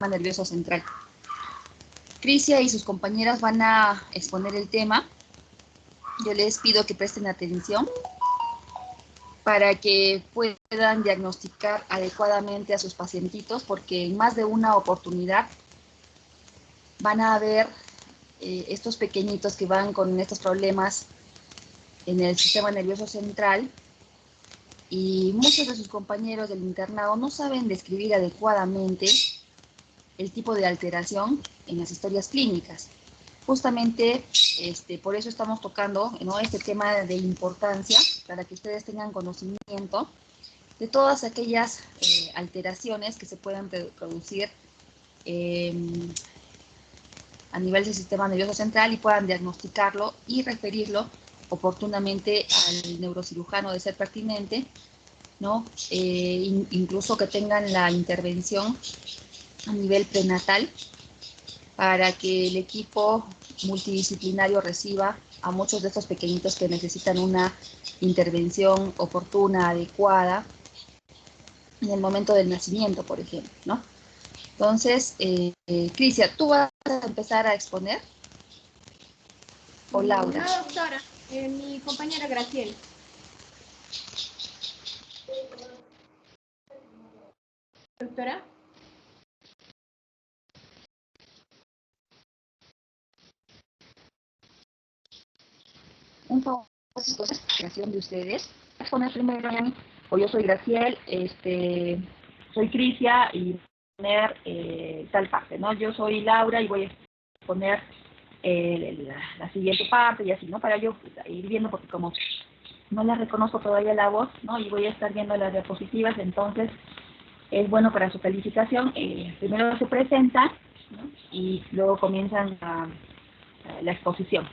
nervioso central. Crisia y sus compañeras van a exponer el tema. Yo les pido que presten atención para que puedan diagnosticar adecuadamente a sus pacientitos, porque en más de una oportunidad van a ver estos pequeñitos que van con estos problemas en el sistema nervioso central, y muchos de sus compañeros del internado no saben describir adecuadamente el tipo de alteración en las historias clínicas. Justamente por eso estamos tocando, ¿no?, este tema de importancia, para que ustedes tengan conocimiento de todas aquellas alteraciones que se pueden producir a nivel del sistema nervioso central, y puedan diagnosticarlo y referirlo oportunamente al neurocirujano de ser pertinente, ¿no? Incluso que tengan la intervención a nivel prenatal, para que el equipo multidisciplinario reciba a muchos de estos pequeñitos que necesitan una intervención oportuna, adecuada, en el momento del nacimiento, por ejemplo, ¿no? Entonces, Crisia, ¿tú vas a empezar a exponer? ¿O Laura? No, doctora, mi compañera Graciela. Doctora. Un favor, entonces, creación de ustedes. Voy a poner primero, o yo soy Graciel, soy Crisia, y poner tal parte, ¿no? Yo soy Laura y voy a poner la siguiente parte y así, ¿no? Para yo ir viendo, porque como no la reconozco todavía la voz, ¿no? Y voy a estar viendo las diapositivas, entonces es bueno para su calificación. Primero se presentan, ¿no?, y luego comienzan la exposición.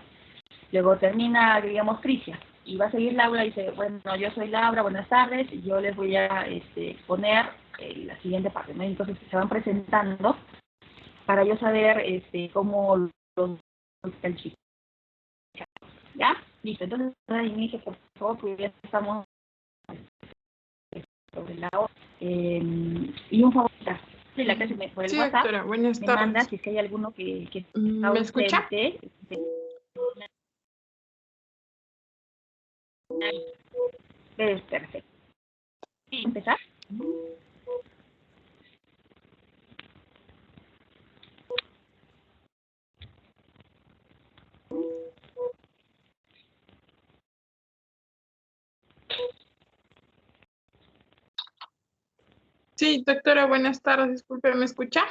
Luego termina, digamos, Crisia, y va a seguir Laura y dice, bueno, yo soy Laura, buenas tardes, y yo les voy a exponer la siguiente parte, ¿no? Entonces se van presentando para yo saber cómo los califican. ¿Ya? Listo, entonces inicio, por favor, porque ya estamos sobre la hora. Y un favor, de la clase por el WhatsApp, doctora, buenas me tardes. manda si es que hay alguno que está ¿Me escucha? ausente. Es perfecto. ¿Sí? ¿Empezar? Sí, doctora, buenas tardes. Disculpe, ¿me escucha?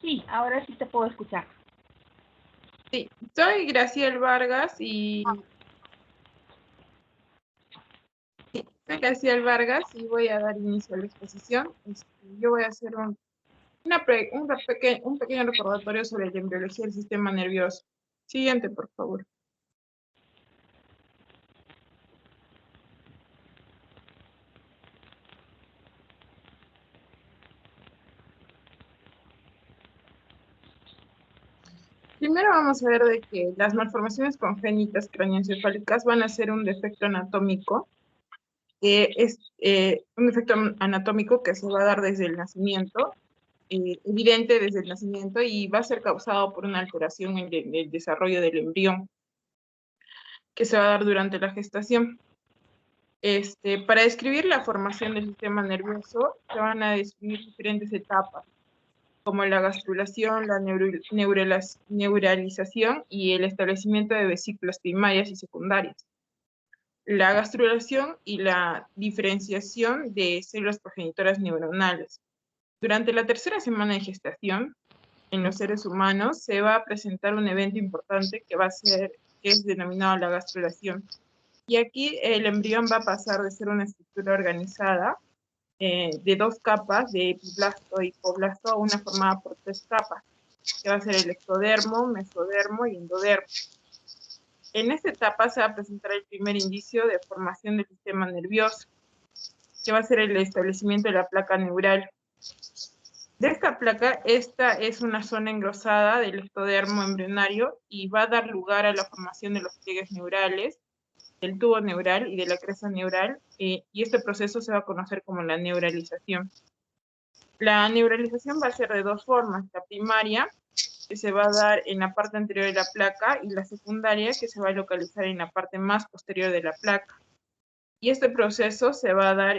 Sí, ahora sí te puedo escuchar. Sí, soy Graciel Vargas y... Sí, soy Graciel Vargas y voy a dar inicio a la exposición. Yo voy a hacer un pequeño recordatorio sobre la embriología del sistema nervioso. Siguiente, por favor. Primero vamos a ver de que las malformaciones congénitas craneoencefálicas van a ser un defecto anatómico, que es un defecto anatómico que se va a dar desde el nacimiento, evidente desde el nacimiento, y va a ser causado por una alteración en el desarrollo del embrión, que se va a dar durante la gestación. Para describir la formación del sistema nervioso, se van a describir diferentes etapas, como la gastrulación, la neuralización y el establecimiento de vesículas primarias y secundarias. La gastrulación y la diferenciación de células progenitoras neuronales. Durante la tercera semana de gestación, en los seres humanos, se va a presentar un evento importante que es denominado la gastrulación. Y aquí el embrión va a pasar de ser una estructura organizada de dos capas, de epiblasto y hipoblasto, a una formada por tres capas, que va a ser el ectodermo, mesodermo y endodermo. En esta etapa se va a presentar el primer indicio de formación del sistema nervioso, que va a ser el establecimiento de la placa neural. De esta placa, esta es una zona engrosada del ectodermo embrionario y va a dar lugar a la formación de los pliegues neurales, del tubo neural y de la cresta neural, y este proceso se va a conocer como la neuralización. La neuralización va a ser de dos formas: la primaria, que se va a dar en la parte anterior de la placa, y la secundaria, que se va a localizar en la parte más posterior de la placa. Y este proceso se va a dar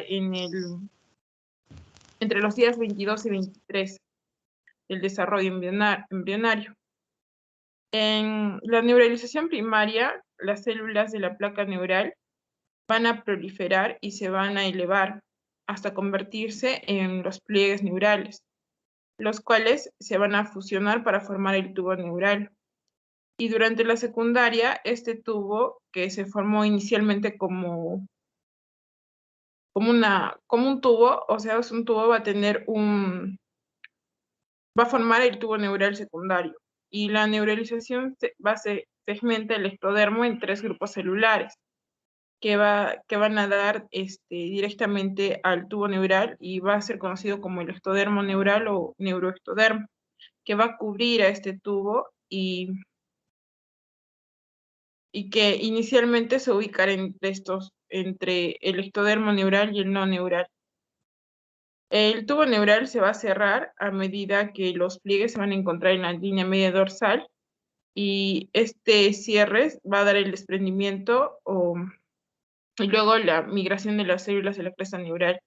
entre los días 22 y 23 del desarrollo embrionario. En la neuralización primaria, las células de la placa neural van a proliferar y se van a elevar hasta convertirse en los pliegues neurales, los cuales se van a fusionar para formar el tubo neural. Y durante la secundaria, este tubo, que se formó inicialmente como un tubo, o sea, es un tubo, va a formar el tubo neural secundario. Y la neuralización segmenta el ectodermo en 3 grupos celulares que van a dar directamente al tubo neural, y va a ser conocido como el ectodermo neural o neuroectodermo, que va a cubrir a este tubo y que inicialmente se ubicará entre el ectodermo neural y el no neural. El tubo neural se va a cerrar a medida que los pliegues se van a encontrar en la línea media dorsal, y este cierre va a dar el desprendimiento y luego la migración de las células de la cresta neural.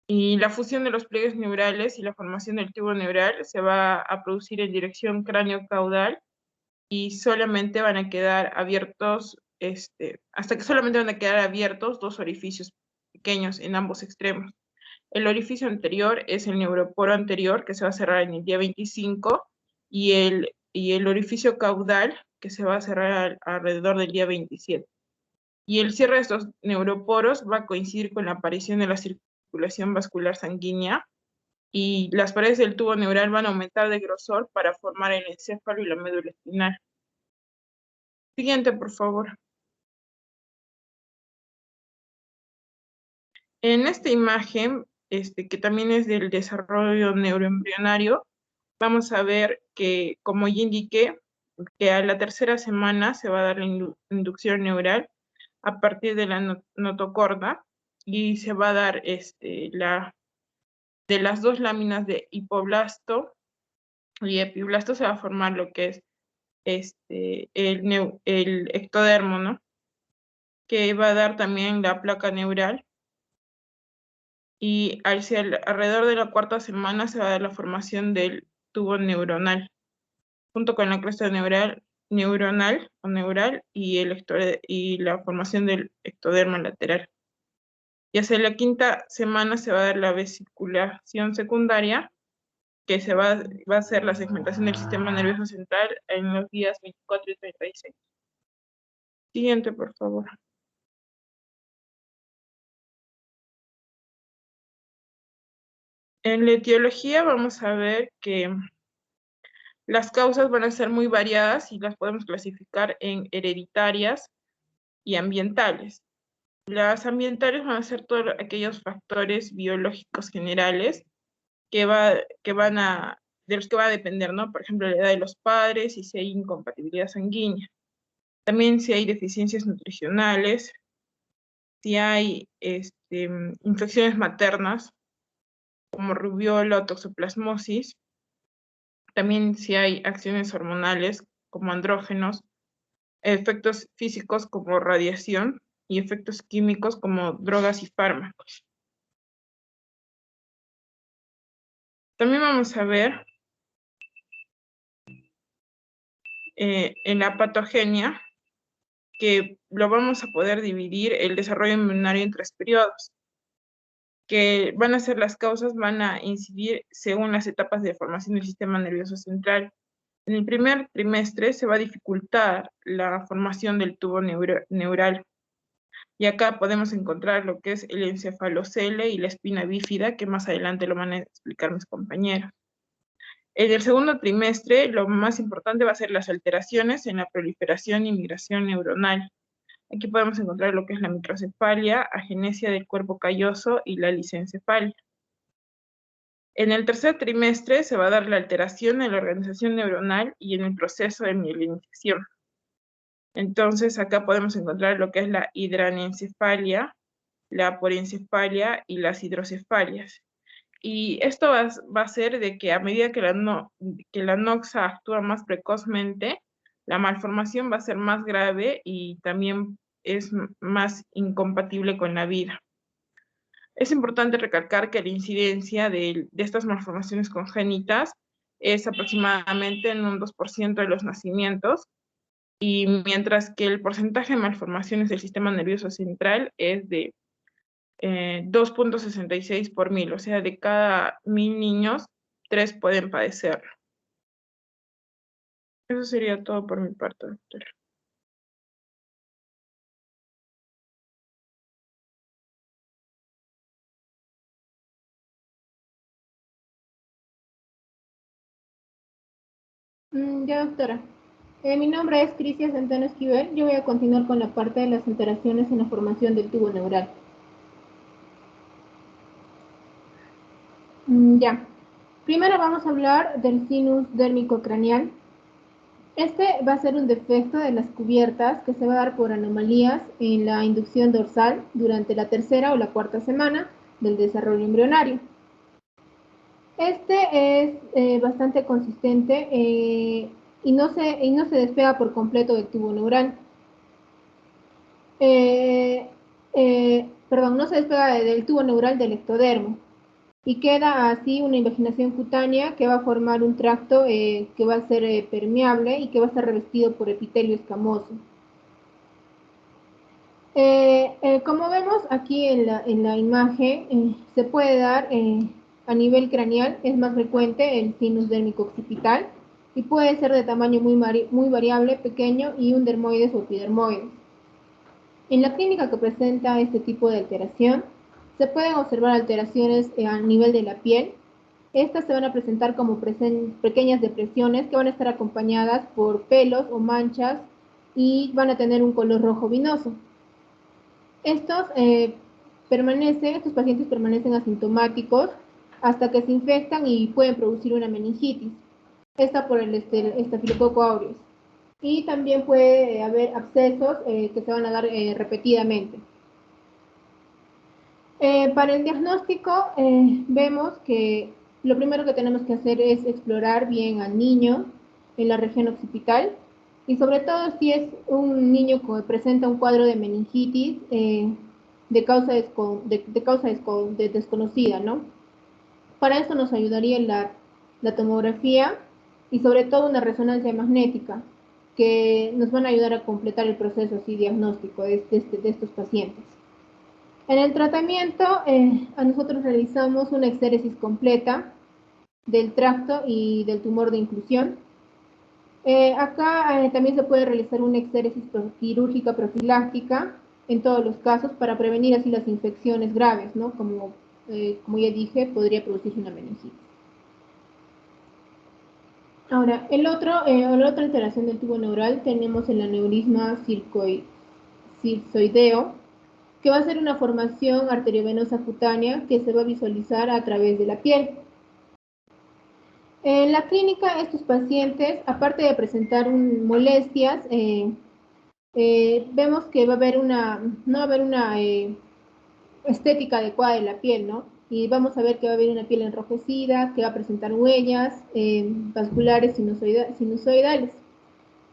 Y la fusión de los pliegues neurales y la formación del tubo neural se va a producir en dirección cráneo-caudal, y solamente van a quedar abiertos, hasta que solamente van a quedar abiertos 2 orificios pequeños en ambos extremos. El orificio anterior es el neuroporo anterior, que se va a cerrar en el día 25, y el orificio caudal, que se va a cerrar alrededor del día 27. Y el cierre de estos neuroporos va a coincidir con la aparición de la circulación vascular sanguínea, y las paredes del tubo neural van a aumentar de grosor para formar el encéfalo y la médula espinal. Siguiente, por favor. En esta imagen, que también es del desarrollo neuroembrionario, vamos a ver que, como ya indiqué, que a la tercera semana se va a dar la inducción neural a partir de la notocorda, y se va a dar de las 2 láminas de hipoblasto y epiblasto, se va a formar lo que es el ectodermo, ¿no? Que va a dar también la placa neural, y alrededor de la 4ª semana se va a dar la formación del tubo neuronal, junto con la cresta neuronal o neural y la formación del ectodermo lateral. Y hacia la 5ª semana se va a dar la vesiculación secundaria, que va a ser la segmentación del sistema nervioso central en los días 24 y 36. Siguiente, por favor. En la etiología vamos a ver que las causas van a ser muy variadas y las podemos clasificar en hereditarias y ambientales. Las ambientales van a ser todos aquellos factores biológicos generales de los que va a depender, ¿no? Por ejemplo, la edad de los padres y si hay incompatibilidad sanguínea. También si hay deficiencias nutricionales, si hay infecciones maternas, como rubiola o toxoplasmosis. También si hay acciones hormonales, como andrógenos, efectos físicos como radiación, y efectos químicos como drogas y fármacos. También vamos a ver en la patogenia, que lo vamos a poder dividir el desarrollo embrionario en 3 periodos, que van a ser las causas, van a incidir según las etapas de formación del sistema nervioso central. En el primer trimestre se va a dificultar la formación del tubo neural, y acá podemos encontrar lo que es el encefalocele y la espina bífida, que más adelante lo van a explicar mis compañeros. En el segundo trimestre, lo más importante va a ser las alteraciones en la proliferación y migración neuronal. Aquí podemos encontrar lo que es la microcefalia, agenesia del cuerpo calloso y la lisencefalia. En el tercer trimestre se va a dar la alteración en la organización neuronal y en el proceso de mielinización. Entonces acá podemos encontrar lo que es la hidranencefalia, la porencefalia y las hidrocefalias. Y esto va a ser de que a medida que que la noxa actúa más precozmente, la malformación va a ser más grave y también es más incompatible con la vida. Es importante recalcar que la incidencia de estas malformaciones congénitas es aproximadamente en un 2% de los nacimientos, y mientras que el porcentaje de malformaciones del sistema nervioso central es de 2,66 por mil, o sea, de cada 1000 niños, 3 pueden padecerlo. Eso sería todo por mi parte, doctor. Ya, doctora. Mi nombre es Crisia Santana Esquivel. Yo voy a continuar con la parte de las alteraciones en la formación del tubo neural. Ya. Primero vamos a hablar del sinus dérmico craneal. Este va a ser un defecto de las cubiertas que se va a dar por anomalías en la inducción dorsal durante la tercera o la cuarta semana del desarrollo embrionario. Este es bastante consistente y no se despega por completo del tubo neural. Perdón, no se despega del tubo neural del ectodermo y queda así una invaginación cutánea que va a formar un tracto que va a ser permeable y que va a estar revestido por epitelio escamoso. Como vemos aquí en la imagen, se puede dar a nivel craneal, es más frecuente el sinus dérmico occipital y puede ser de tamaño muy variable, pequeño y un dermoides o epidermoides. En la clínica que presenta este tipo de alteración, se pueden observar alteraciones a nivel de la piel. Estas se van a presentar como pequeñas depresiones que van a estar acompañadas por pelos o manchas y van a tener un color rojo vinoso. Estos pacientes permanecen asintomáticos hasta que se infectan y pueden producir una meningitis. Esta por el estafilococo aureus. Y también puede haber abscesos que se van a dar repetidamente. Para el diagnóstico vemos que lo primero que tenemos que hacer es explorar bien al niño en la región occipital y sobre todo si es un niño que presenta un cuadro de meningitis de causa desconocida, ¿no? Para eso nos ayudaría la tomografía y sobre todo una resonancia magnética que nos van a ayudar a completar el proceso así diagnóstico de estos pacientes. En el tratamiento, a nosotros realizamos una exéresis completa del tracto y del tumor de inclusión. Acá también se puede realizar una exéresis quirúrgica profiláctica en todos los casos para prevenir así las infecciones graves, ¿no? Como ya dije, podría producirse una meningitis. Ahora, la otra alteración del tubo neural tenemos el aneurisma circoideo, que va a ser una formación arteriovenosa cutánea que se va a visualizar a través de la piel. En la clínica, estos pacientes, aparte de presentar molestias, vemos que no va a haber una estética adecuada de la piel, ¿no? Y vamos a ver que va a haber una piel enrojecida, que va a presentar huellas vasculares sinusoidales.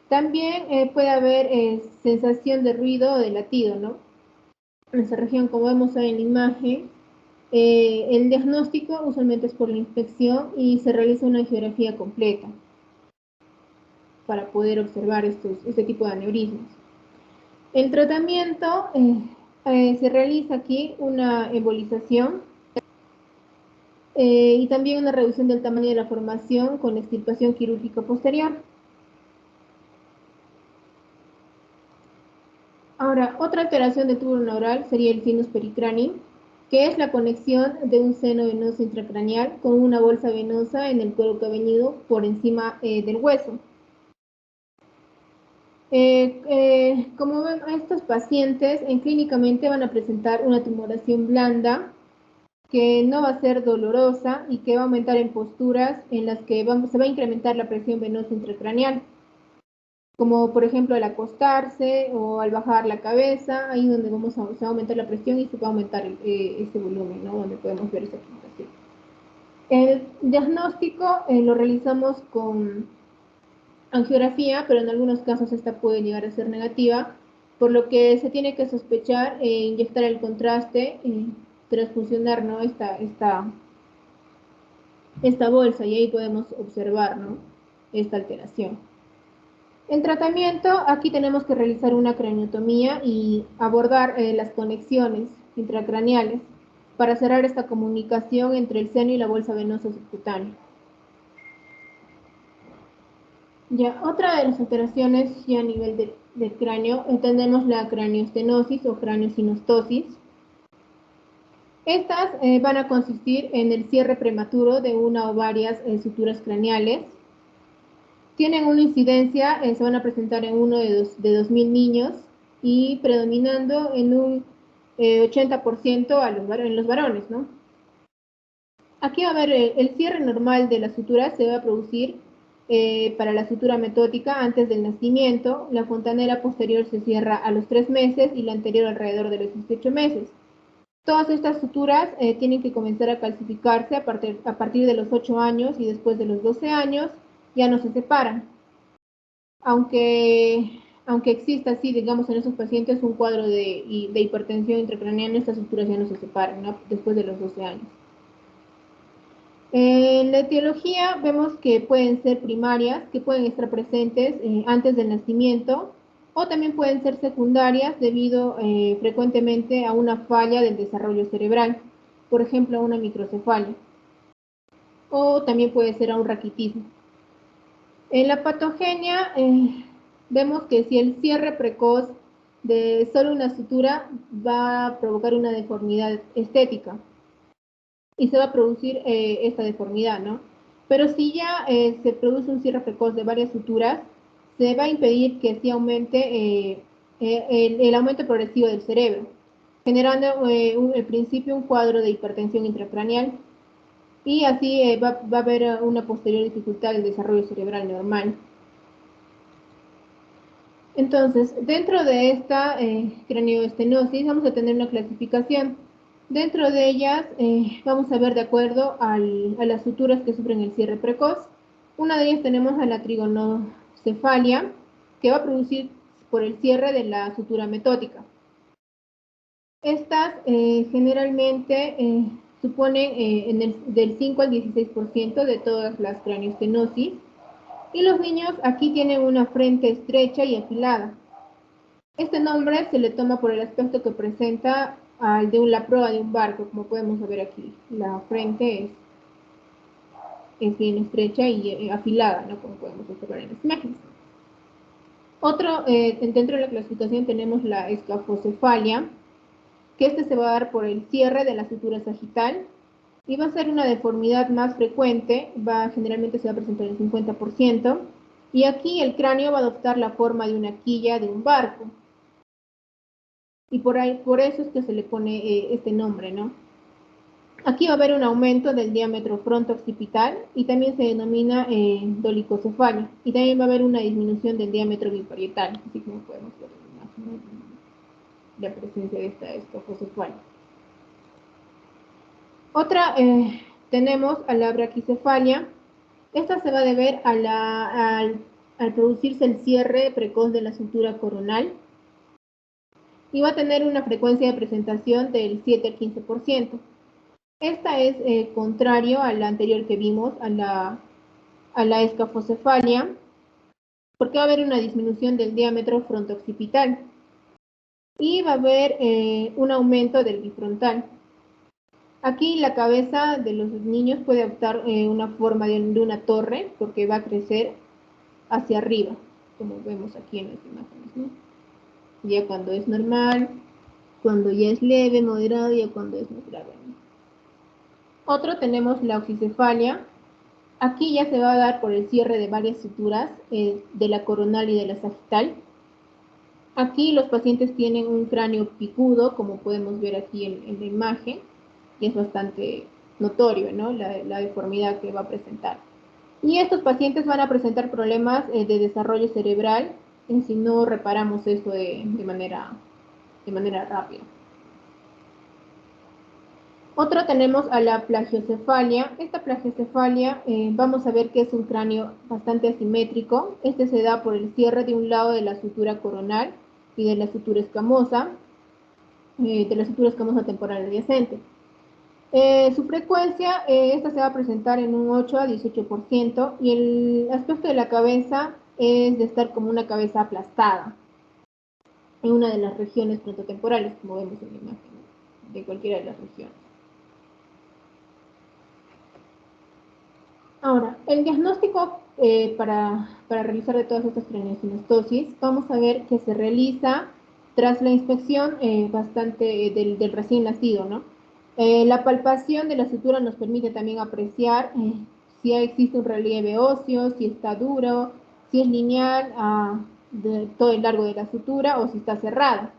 También puede haber sensación de ruido o de latido, ¿no? En esa región, como vemos ahí en la imagen, el diagnóstico usualmente es por la inspección y se realiza una angiografía completa para poder observar este tipo de aneurismas. El tratamiento se realiza aquí una embolización y también una reducción del tamaño de la formación con extirpación quirúrgica posterior. Ahora, otra alteración del tubo neural sería el sinus pericráneo, que es la conexión de un seno venoso intracraneal con una bolsa venosa en el cuero cabelludo por encima del hueso. Como ven, estos pacientes clínicamente van a presentar una tumoración blanda que no va a ser dolorosa y que va a aumentar en posturas en las que se va a incrementar la presión venosa intracraneal, como por ejemplo al acostarse o al bajar la cabeza, ahí donde se va a aumentar la presión y se va a aumentar ese volumen, ¿no? Donde podemos ver esa tumoración. El diagnóstico lo realizamos con angiografía, pero en algunos casos esta puede llegar a ser negativa, por lo que se tiene que sospechar e inyectar el contraste, transfusionar, ¿no? esta bolsa, y ahí podemos observar, ¿no?, esta alteración. En tratamiento, aquí tenemos que realizar una craniotomía y abordar las conexiones intracraneales para cerrar esta comunicación entre el seno y la bolsa venosa subcutánea. Ya, otra de las alteraciones ya a nivel del cráneo, tenemos la craneostenosis o craneosinostosis. Estas van a consistir en el cierre prematuro de una o varias suturas craneales. Tienen una incidencia, se van a presentar en uno de 2.000 niños y predominando en un 80% en los varones, ¿no? Aquí va a haber el cierre normal de la sutura, se va a producir para la sutura metótica antes del nacimiento. La fontanela posterior se cierra a los 3 meses y la anterior alrededor de los 18 meses. Todas estas suturas tienen que comenzar a calcificarse a partir de los 8 años y después de los 12 años ya no se separan. Aunque exista así, digamos, en esos pacientes un cuadro de hipertensión intracraneana, estas suturas ya no se separan, ¿no?, después de los 12 años. En la etiología vemos que pueden ser primarias, que pueden estar presentes antes del nacimiento, o también pueden ser secundarias debido frecuentemente a una falla del desarrollo cerebral, por ejemplo a una microcefalia, o también puede ser a un raquitismo. En la patogenia vemos que si el cierre precoz de solo una sutura va a provocar una deformidad estética y se va a producir esta deformidad, ¿no? Pero si ya se produce un cierre precoz de varias suturas, se va a impedir que así aumente el aumento progresivo del cerebro, generando al principio un cuadro de hipertensión intracraneal, y así va a haber una posterior dificultad del desarrollo cerebral normal. Entonces, dentro de esta craneoestenosis vamos a tener una clasificación. Dentro de ellas vamos a ver de acuerdo a las suturas que sufren el cierre precoz. Una de ellas tenemos a la trigonocefalia, que va a producir por el cierre de la sutura metótica. Estas generalmente suponen del 5 al 16% de todas las craneoestenosis, y los niños aquí tienen una frente estrecha y afilada. Este nombre se le toma por el aspecto que presenta al de la proa de un barco, como podemos ver aquí. La frente es bien estrecha y afilada, ¿no?, como podemos observar en las imágenes. Dentro de la clasificación tenemos la escafocefalia, que se va a dar por el cierre de la sutura sagital y va a ser una deformidad más frecuente, generalmente se va a presentar el 50%, y aquí el cráneo va a adoptar la forma de una quilla de un barco. Y por eso es que se le pone este nombre, ¿no? Aquí va a haber un aumento del diámetro fronto-occipital y también se denomina dolicocefalia. Y también va a haber una disminución del diámetro biparietal, así como podemos ver en la imagen, la presencia de esta escafocefalia. Otra, tenemos a la braquicefalia. Esta se va a deber al producirse el cierre precoz de la sutura coronal y va a tener una frecuencia de presentación del 7 al 15%. Esta es contrario a la anterior que vimos, a la escafocefalia, porque va a haber una disminución del diámetro fronto-occipital y va a haber un aumento del bifrontal. Aquí la cabeza de los niños puede adoptar una forma de una torre, porque va a crecer hacia arriba, como vemos aquí en las imágenes, ¿no? Ya cuando es normal, cuando ya es leve, moderado, y cuando es muy grave, ¿no? Otro, tenemos la oxicefalia. Aquí ya se va a dar por el cierre de varias suturas de la coronal y de la sagital. Aquí los pacientes tienen un cráneo picudo, como podemos ver aquí en la imagen, y es bastante notorio, ¿no?, la deformidad que va a presentar. Y estos pacientes van a presentar problemas de desarrollo cerebral si no reparamos esto de manera rápida. Otro tenemos a la plagiocefalia. Esta plagiocefalia vamos a ver que es un cráneo bastante asimétrico. Este se da por el cierre de un lado de la sutura coronal y de la sutura escamosa, temporal adyacente. Su frecuencia, esta se va a presentar en un 8 a 18% y el aspecto de la cabeza es de estar como una cabeza aplastada en una de las regiones frontotemporales, como vemos en la imagen, de cualquiera de las regiones. Ahora, el diagnóstico para realizar de todas estas craneosinostosis, vamos a ver que se realiza tras la inspección del recién nacido, ¿no? La palpación de la sutura nos permite también apreciar si existe un relieve óseo, si está duro, si es lineal de todo el largo de la sutura o si está cerrado.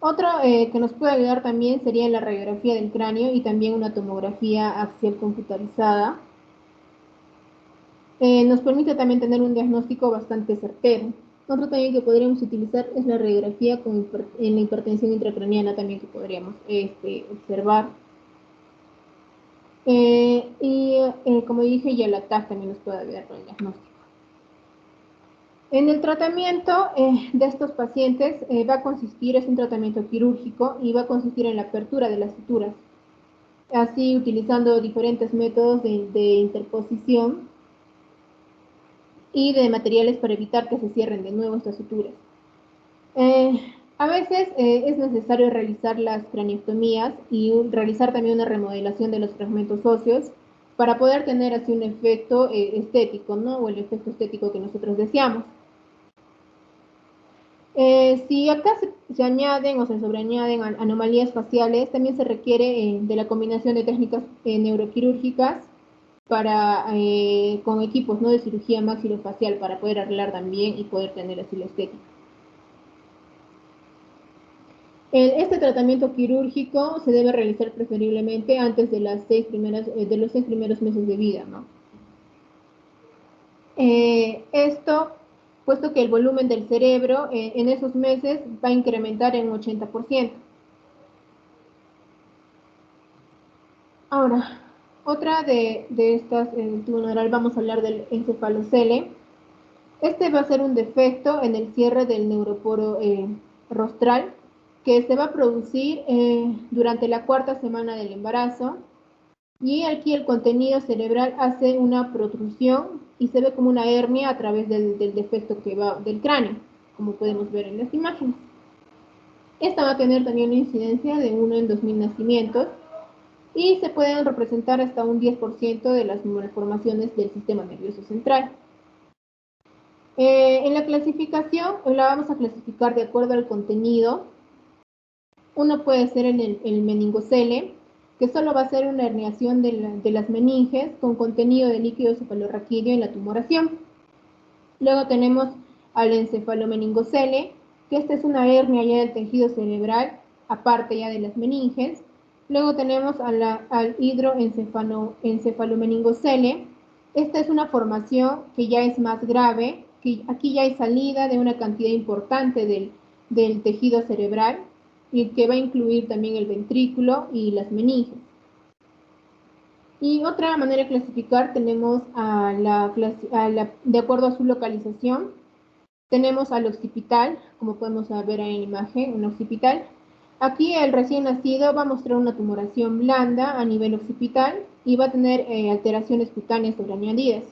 Otro que nos puede ayudar también sería la radiografía del cráneo y también una tomografía axial computarizada. Nos permite también tener un diagnóstico bastante certero. Otro también que podríamos utilizar es la radiografía en la hipertensión intracraniana también que podríamos observar. Como dije, ya la TAC también nos puede ayudar con el diagnóstico. En el tratamiento de estos pacientes va a consistir, es un tratamiento quirúrgico y va a consistir en la apertura de las suturas, así utilizando diferentes métodos de interposición y de materiales para evitar que se cierren de nuevo estas suturas. A veces es necesario realizar las craneostomías y realizar también una remodelación de los fragmentos óseos para poder tener así un efecto estético, ¿no? O el efecto estético que nosotros deseamos. Si acá se añaden o se sobreañaden anomalías faciales, también se requiere de la combinación de técnicas neuroquirúrgicas con equipos, ¿no?, de cirugía maxilofacial para poder arreglar también y poder tener así la estética. Este tratamiento quirúrgico se debe realizar preferiblemente antes de los 6 primeros meses de vida, ¿no? Esto, puesto que el volumen del cerebro en esos meses va a incrementar en un 80%. Ahora, otra de estas, vamos a hablar del encefalocele. Este va a ser un defecto en el cierre del neuroporo rostral que se va a producir durante la 4ª semana del embarazo, y aquí el contenido cerebral hace una protrusión y se ve como una hernia a través del defecto que va del cráneo, como podemos ver en las imágenes. Esta va a tener también una incidencia de 1 en 2000 nacimientos y se pueden representar hasta un 10% de las malformaciones del sistema nervioso central. En la clasificación, la vamos a clasificar de acuerdo al contenido. Uno puede ser en el meningocele, que solo va a ser una herniación de las meninges con contenido de líquido cefalorraquídeo en la tumoración. Luego tenemos al encefalomeningocele, que esta es una hernia ya del tejido cerebral, aparte ya de las meninges. Luego tenemos al hidroencefalomeningocele. Esta es una formación que ya es más grave, que aquí ya hay salida de una cantidad importante del tejido cerebral, y que va a incluir también el ventrículo y las meninges. Y otra manera de clasificar tenemos de acuerdo a su localización. Tenemos al occipital, como podemos ver en la imagen, un occipital. Aquí el recién nacido va a mostrar una tumoración blanda a nivel occipital y va a tener alteraciones cutáneas sobreañadidas.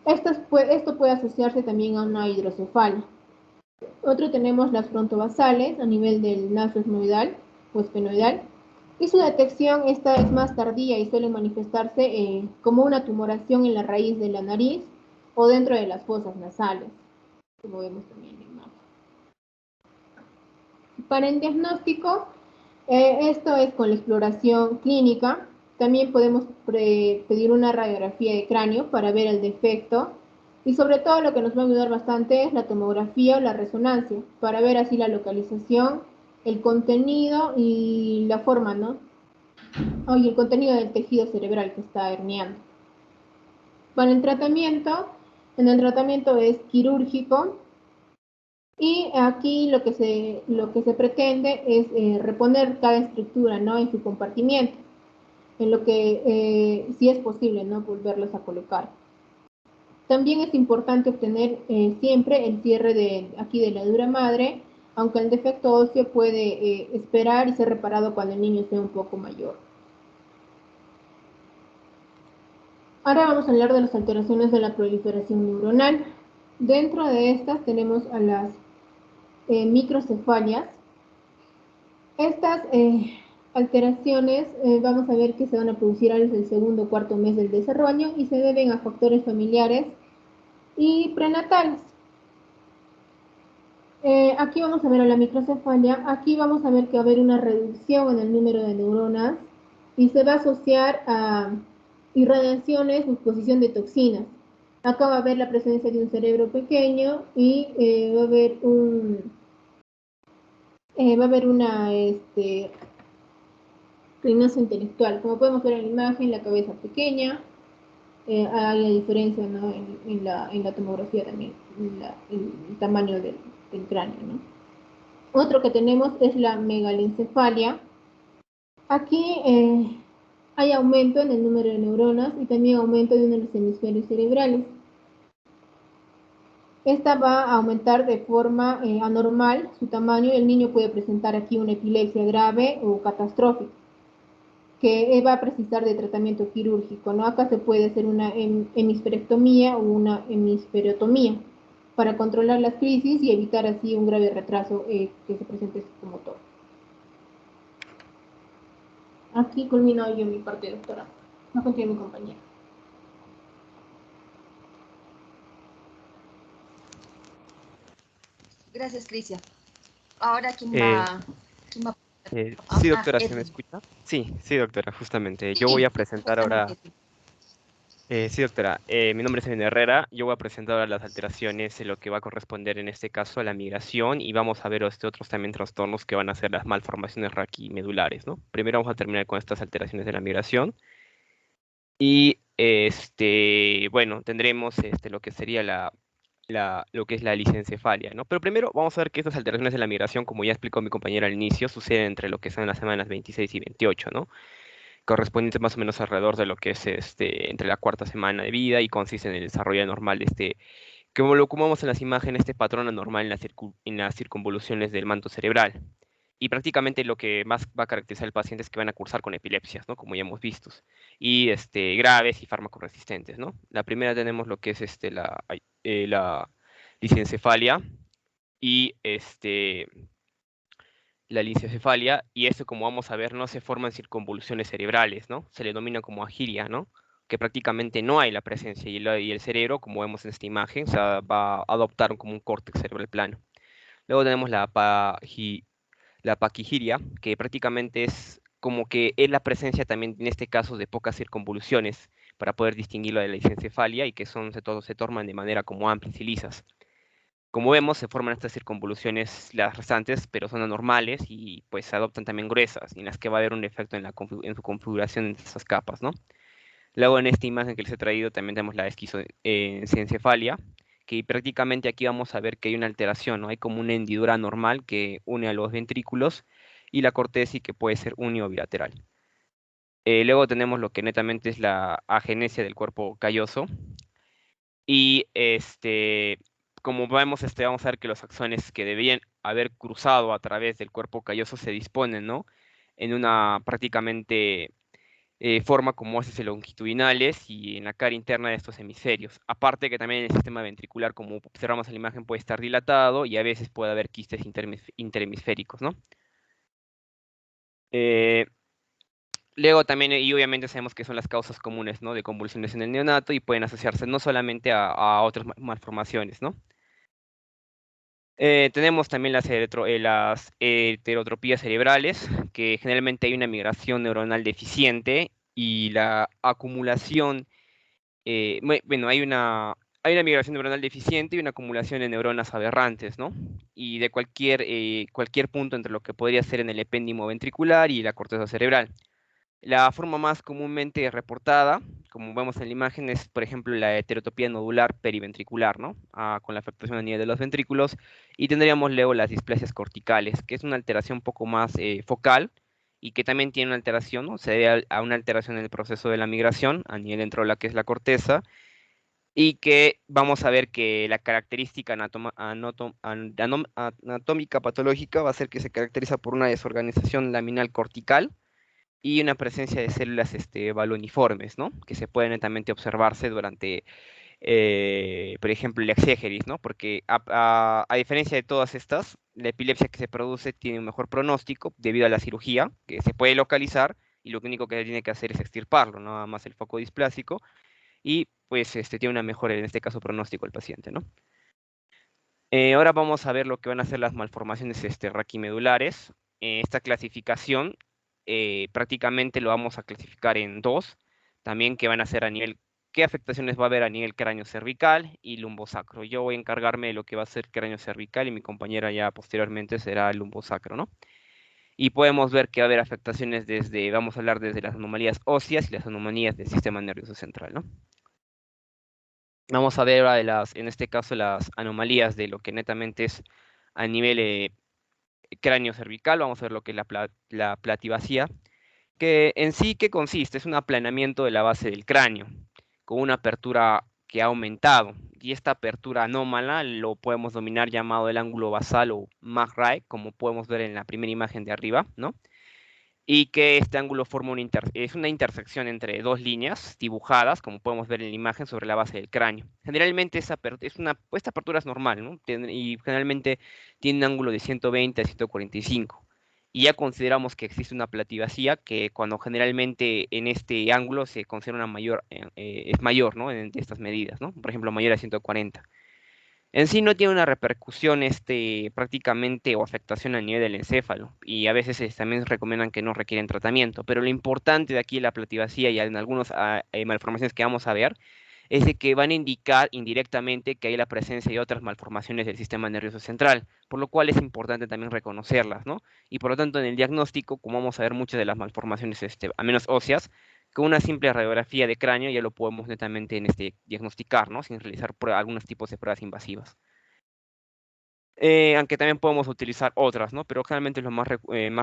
Esto puede asociarse también a una hidrocefalia. Otro tenemos las frontobasales a nivel del naso esmoidal o esfenoidal, y su detección esta es más tardía y suele manifestarse como una tumoración en la raíz de la nariz o dentro de las fosas nasales, como vemos también en la imagen. Para el diagnóstico, esto es con la exploración clínica. También podemos pedir una radiografía de cráneo para ver el defecto. Y sobre todo lo que nos va a ayudar bastante es la tomografía o la resonancia, para ver así la localización, el contenido y la forma, ¿no? Y el contenido del tejido cerebral que está herniando. Para el tratamiento, es quirúrgico. Y aquí lo que se pretende es reponer cada estructura, ¿no?, en su compartimiento, en lo que si es posible, ¿no?, volverlos a colocar. También es importante obtener siempre el cierre aquí de la dura madre, aunque el defecto óseo puede esperar y ser reparado cuando el niño esté un poco mayor. Ahora vamos a hablar de las alteraciones de la proliferación neuronal. Dentro de estas tenemos a las microcefalias. Estas alteraciones vamos a ver que se van a producir antes del segundo o cuarto mes del desarrollo y se deben a factores familiares y prenatales. Aquí vamos a ver a la microcefalia. Aquí vamos a ver que va a haber una reducción en el número de neuronas y se va a asociar a irradiaciones o exposición de toxinas. Acá va a haber la presencia de un cerebro pequeño y va a haber una inclinación intelectual. Como podemos ver en la imagen, la cabeza pequeña, hay la diferencia, ¿no?, en la tomografía también, el tamaño del cráneo, ¿no? Otro que tenemos es la megalencefalia. Aquí hay aumento en el número de neuronas y también aumento de uno de los hemisferios cerebrales. Esta va a aumentar de forma anormal su tamaño y el niño puede presentar aquí una epilepsia grave o catastrófica, que va a precisar de tratamiento quirúrgico, ¿no? Acá se puede hacer una hemisferectomía o una hemisferotomía para controlar las crisis y evitar así un grave retraso que se presente psicomotor. Aquí culmino yo mi parte, doctora. No continúe mi compañera. Gracias, Crisia. Ahora, ¿quién Eh, va? sí, doctora, ¿se me Edwin. escucha? Sí, sí, doctora, justamente. Yo voy Sí, a presentar justamente, ahora, Edwin. sí, doctora, mi nombre es Edwin Herrera. Yo voy a presentar ahora las alteraciones en lo que va a corresponder en este caso a la migración y vamos a ver otros también trastornos que van a ser las malformaciones raquimedulares, ¿no? Primero vamos a terminar con estas alteraciones de la migración y, bueno, tendremos lo que sería lo que es la licencefalia, ¿no? Pero primero vamos a ver que estas alteraciones de la migración, como ya explicó mi compañera al inicio, suceden entre lo que son las semanas 26 y 28, ¿no? Correspondientes más o menos alrededor de lo que es entre la cuarta semana de vida y consiste en el desarrollo anormal de como lo vemos en las imágenes, este patrón anormal en las circunvoluciones del manto cerebral. Y prácticamente lo que más va a caracterizar al paciente es que van a cursar con epilepsias, ¿no? Como ya hemos visto, y graves y fármaco resistentes, ¿no? La primera tenemos lo que es la licencefalia y la licencefalia, y esto, como vamos a ver, no se forman circunvoluciones cerebrales, ¿no? Se le denomina como agiria, ¿no? Que prácticamente no hay la presencia y el cerebro, como vemos en esta imagen, o sea, va a adoptar como un córtex cerebral plano. Luego tenemos la paquigiria, que prácticamente es como que es la presencia también en este caso de pocas circunvoluciones para poder distinguirlo de la licencefalia y que se tornan de manera como amplias y lisas. Como vemos, se forman estas circunvoluciones las restantes, pero son anormales y pues se adoptan también gruesas, y en las que va a haber un efecto en su configuración de estas capas, ¿no? Luego en esta imagen que les he traído también tenemos la esquizoencefalia, que prácticamente aquí vamos a ver que hay una alteración, ¿no? Hay como una hendidura anormal que une a los ventrículos y la corteza y que puede ser unio bilateral. Luego tenemos lo que netamente es la agenesia del cuerpo calloso. Y como vemos, vamos a ver que los axones que debían haber cruzado a través del cuerpo calloso se disponen, ¿no? En una prácticamente forma como haces longitudinales y en la cara interna de estos hemisferios. Aparte que también el sistema ventricular, como observamos en la imagen, puede estar dilatado y a veces puede haber quistes interhemisféricos, ¿no? Luego también, y obviamente sabemos que son las causas comunes, ¿no?, de convulsiones en el neonato y pueden asociarse no solamente a otras malformaciones, ¿no? Tenemos también las heterotropías cerebrales, que generalmente hay una migración neuronal deficiente y la acumulación, bueno, hay una migración neuronal deficiente y una acumulación de neuronas aberrantes, ¿no? Y de cualquier punto entre lo que podría ser en el epéndimo ventricular y la corteza cerebral. La forma más comúnmente reportada, como vemos en la imagen, es, por ejemplo, la heterotopía nodular periventricular, ¿no? Con la afectación a nivel de los ventrículos. Y tendríamos luego las displasias corticales, que es una alteración un poco más focal y que también tiene una alteración, ¿no? Se debe a una alteración en el proceso de la migración a nivel dentro de la que es la corteza y que vamos a ver que la característica anatómica patológica va a ser que se caracteriza por una desorganización laminal cortical y una presencia de células baloniformes, ¿no? Que se pueden netamente observarse durante, por ejemplo, el exégesis, ¿no? Porque a diferencia de todas estas, la epilepsia que se produce tiene un mejor pronóstico debido a la cirugía, que se puede localizar y lo único que se tiene que hacer es extirparlo, ¿no? Nada más el foco displásico y pues tiene una mejor, en este caso, pronóstico el paciente, ¿no? Ahora vamos a ver lo que van a ser las malformaciones raquimedulares. Esta clasificación prácticamente lo vamos a clasificar en dos, también que van a ser a nivel, qué afectaciones va a haber a nivel cráneo cervical y lumbosacro. Yo voy a encargarme de lo que va a ser cráneo cervical y mi compañera ya posteriormente será el lumbosacro, ¿no? Y podemos ver que va a haber afectaciones desde, vamos a hablar desde las anomalías óseas y las anomalías del sistema nervioso central, ¿no? Vamos a ver ahora en este caso, las anomalías de lo que netamente es a nivel cráneo cervical. Vamos a ver lo que es la plativacía, que en sí, ¿qué consiste? Es un aplanamiento de la base del cráneo, con una apertura que ha aumentado. Y esta apertura anómala lo podemos dominar llamado el ángulo basal o MACRAE, como podemos ver en la primera imagen de arriba, ¿no? Y que este ángulo forma es una intersección entre dos líneas dibujadas, como podemos ver en la imagen, sobre la base del cráneo. Generalmente esta apertura es normal, ¿no? Y generalmente tiene un ángulo de 120 a 145. Y ya consideramos que existe una plativacía que cuando generalmente en este ángulo se considera es mayor, ¿no? En estas medidas, ¿no? Por ejemplo, mayor a 140. En sí no tiene una repercusión prácticamente o afectación a nivel del encéfalo y a veces también recomiendan que no requieren tratamiento, pero lo importante de aquí la plativacía y en algunas malformaciones que vamos a ver es de que van a indicar indirectamente que hay la presencia de otras malformaciones del sistema nervioso central, por lo cual es importante también reconocerlas, ¿no? Y por lo tanto en el diagnóstico, como vamos a ver muchas de las malformaciones, a menos óseas, con una simple radiografía de cráneo ya lo podemos netamente diagnosticar, ¿no? Sin realizar algunos tipos de pruebas invasivas. Aunque también podemos utilizar otras, ¿no? Pero generalmente es lo más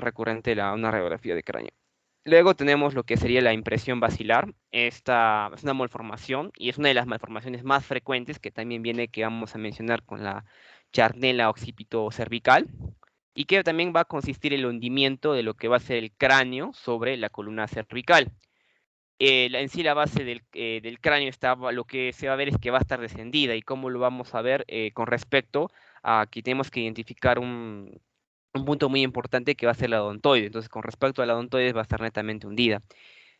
recurrente una radiografía de cráneo. Luego tenemos lo que sería la impresión basilar. Esta es una malformación y es una de las malformaciones más frecuentes que también viene que vamos a mencionar con la charnela occipito cervical y que también va a consistir en el hundimiento de lo que va a ser el cráneo sobre la columna cervical. En sí la base del cráneo lo que se va a ver es que va a estar descendida y cómo lo vamos a ver con respecto a que tenemos que identificar un punto muy importante que va a ser la odontoide. Entonces, con respecto a la odontoide va a estar netamente hundida.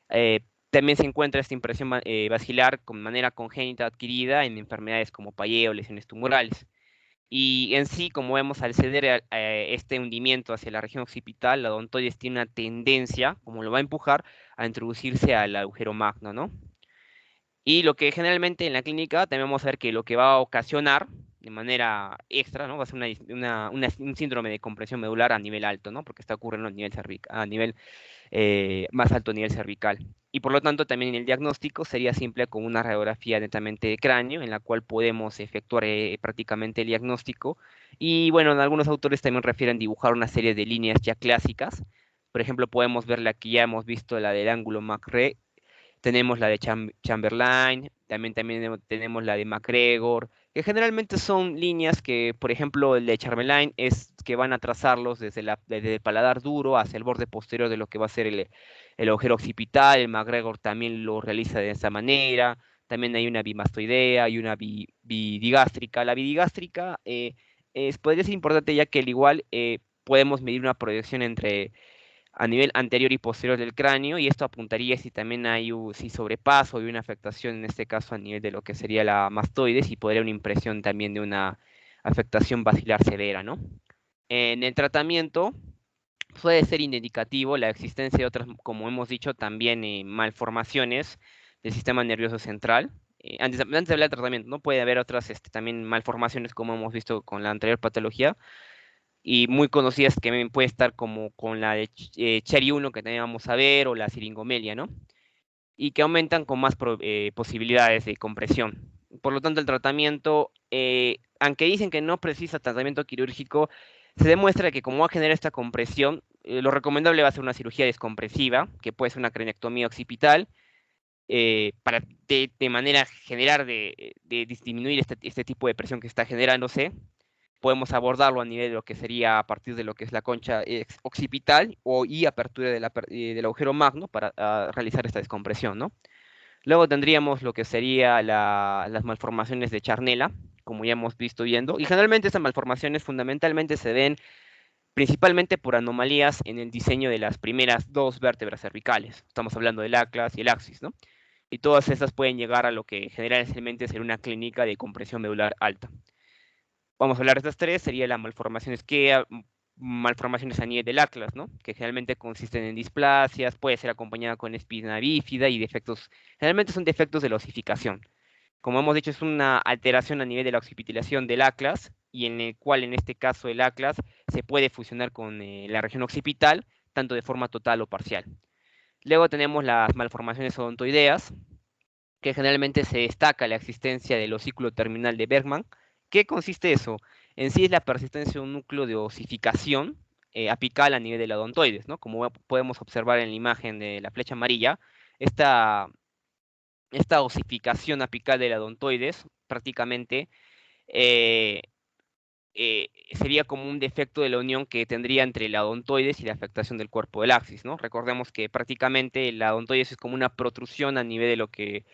Eh, También se encuentra esta impresión basilar con manera congénita adquirida en enfermedades como Payet o lesiones tumorales. Y en sí, como vemos, al ceder este hundimiento hacia la región occipital, la odontoides tiene una tendencia, como lo va a empujar, a introducirse al agujero magno, ¿no? Y lo que generalmente en la clínica también vamos a ver que lo que va a ocasionar de manera extra, ¿no? Va a ser un síndrome de compresión medular a nivel alto, ¿no? Porque está ocurriendo a nivel más alto nivel cervical. Y por lo tanto, también en el diagnóstico sería simple con una radiografía netamente de cráneo, en la cual podemos efectuar prácticamente el diagnóstico. Y bueno, algunos autores también refieren dibujar una serie de líneas ya clásicas. Por ejemplo, podemos ver la que ya hemos visto, la del ángulo McRae, tenemos la de Chamberlain, también tenemos la de MacGregor, que generalmente son líneas que, por ejemplo, el de Chamberlain es que van a trazarlos desde el paladar duro hacia el borde posterior de lo que va a ser el agujero occipital. El MacGregor también lo realiza de esa manera. También hay una bimastoidea y una bidigástrica. La bidigástrica podría ser importante ya que al igual podemos medir una proyección entre a nivel anterior y posterior del cráneo, y esto apuntaría si también hay si sobrepaso y una afectación, en este caso a nivel de lo que sería la mastoides, y podría una impresión también de una afectación basilar severa, ¿no? En el tratamiento puede ser indicativo la existencia de otras, como hemos dicho, también malformaciones del sistema nervioso central. Antes de hablar de tratamiento, ¿no? Puede haber otras también malformaciones como hemos visto con la anterior patología, y muy conocidas que también puede estar como con la de Cherry 1 que también vamos a ver, o la siringomelia, ¿no? Y que aumentan con más posibilidades de compresión. Por lo tanto, el tratamiento, aunque dicen que no precisa tratamiento quirúrgico, se demuestra que como va a generar esta compresión, lo recomendable va a ser una cirugía descompresiva, que puede ser una craniotomía occipital, para de manera generar, de disminuir este tipo de presión que está generándose. Podemos abordarlo a nivel de lo que sería a partir de lo que es la concha occipital y apertura del agujero magno para realizar esta descompresión, ¿no? Luego tendríamos lo que sería las malformaciones de Charnella, como ya hemos viendo, y generalmente estas malformaciones fundamentalmente se ven principalmente por anomalías en el diseño de las primeras dos vértebras cervicales. Estamos hablando del atlas y el axis, ¿no? Y todas estas pueden llegar a lo que generalmente sería una clínica de compresión medular alta. Vamos a hablar de estas tres, serían las malformaciones malformaciones a nivel del atlas, ¿no? Que generalmente consisten en displasias, puede ser acompañada con espina bífida y defectos, generalmente son defectos de la osificación. Como hemos dicho, es una alteración a nivel de la occipitación del atlas, y en el cual en este caso el atlas se puede fusionar con la región occipital, tanto de forma total o parcial. Luego tenemos las malformaciones odontoideas, que generalmente se destaca la existencia del osículo terminal de Bergman. ¿Qué consiste eso? En sí es la persistencia de un núcleo de osificación apical a nivel de la odontoides, ¿no? Como podemos observar en la imagen de la flecha amarilla, esta, esta osificación apical de la odontoides prácticamente eh, sería como un defecto de la unión que tendría entre la odontoides y la afectación del cuerpo del axis, ¿no? Recordemos que prácticamente la odontoides es como una protrusión a nivel de lo que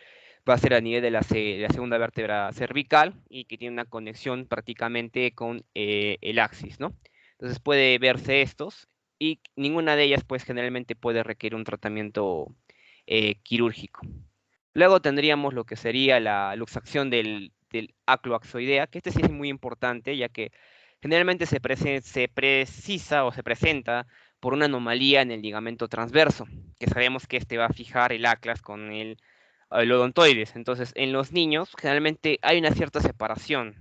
va a ser a nivel de la segunda vértebra cervical, y que tiene una conexión prácticamente con el axis, ¿no? Entonces puede verse estos, y ninguna de ellas pues generalmente puede requerir un tratamiento quirúrgico. Luego tendríamos lo que sería la luxación del acloaxoidea, que este sí es muy importante, ya que generalmente se precisa o se presenta por una anomalía en el ligamento transverso, que sabemos que este va a fijar el atlas con el odontoides. Entonces, en los niños generalmente hay una cierta separación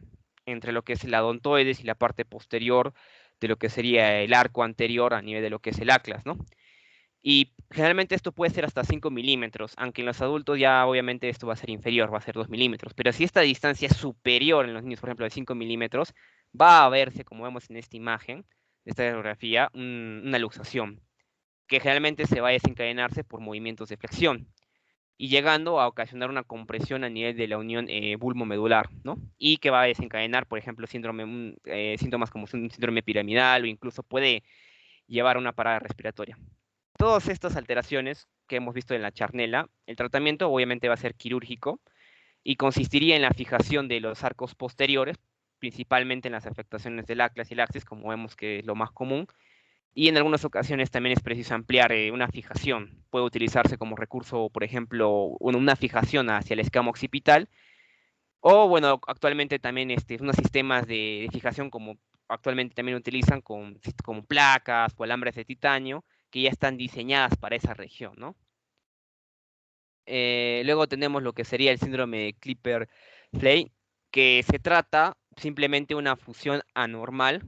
entre lo que es el odontoides y la parte posterior de lo que sería el arco anterior a nivel de lo que es el atlas, ¿no? Y generalmente esto puede ser hasta 5 milímetros, aunque en los adultos ya obviamente esto va a ser inferior, va a ser 2 milímetros. Pero si esta distancia es superior en los niños, por ejemplo, de 5 milímetros, va a verse, como vemos en esta imagen, de esta radiografía, una luxación, que generalmente se va a desencadenarse por movimientos de flexión, y llegando a ocasionar una compresión a nivel de la unión bulbomedular, ¿no? Y que va a desencadenar, por ejemplo, síntomas como un síndrome piramidal, o incluso puede llevar a una parada respiratoria. Todas estas alteraciones que hemos visto en la charnela, el tratamiento obviamente va a ser quirúrgico y consistiría en la fijación de los arcos posteriores, principalmente en las afectaciones del atlas y el axis, como vemos que es lo más común, y en algunas ocasiones también es preciso ampliar una fijación. Puede utilizarse como recurso, por ejemplo, una fijación hacia el escamo occipital, o bueno, actualmente también unos sistemas de fijación como actualmente también utilizan con placas o alambres de titanio, que ya están diseñadas para esa región, ¿no? Luego tenemos lo que sería el síndrome de Klippel-Fley, que se trata simplemente de una fusión anormal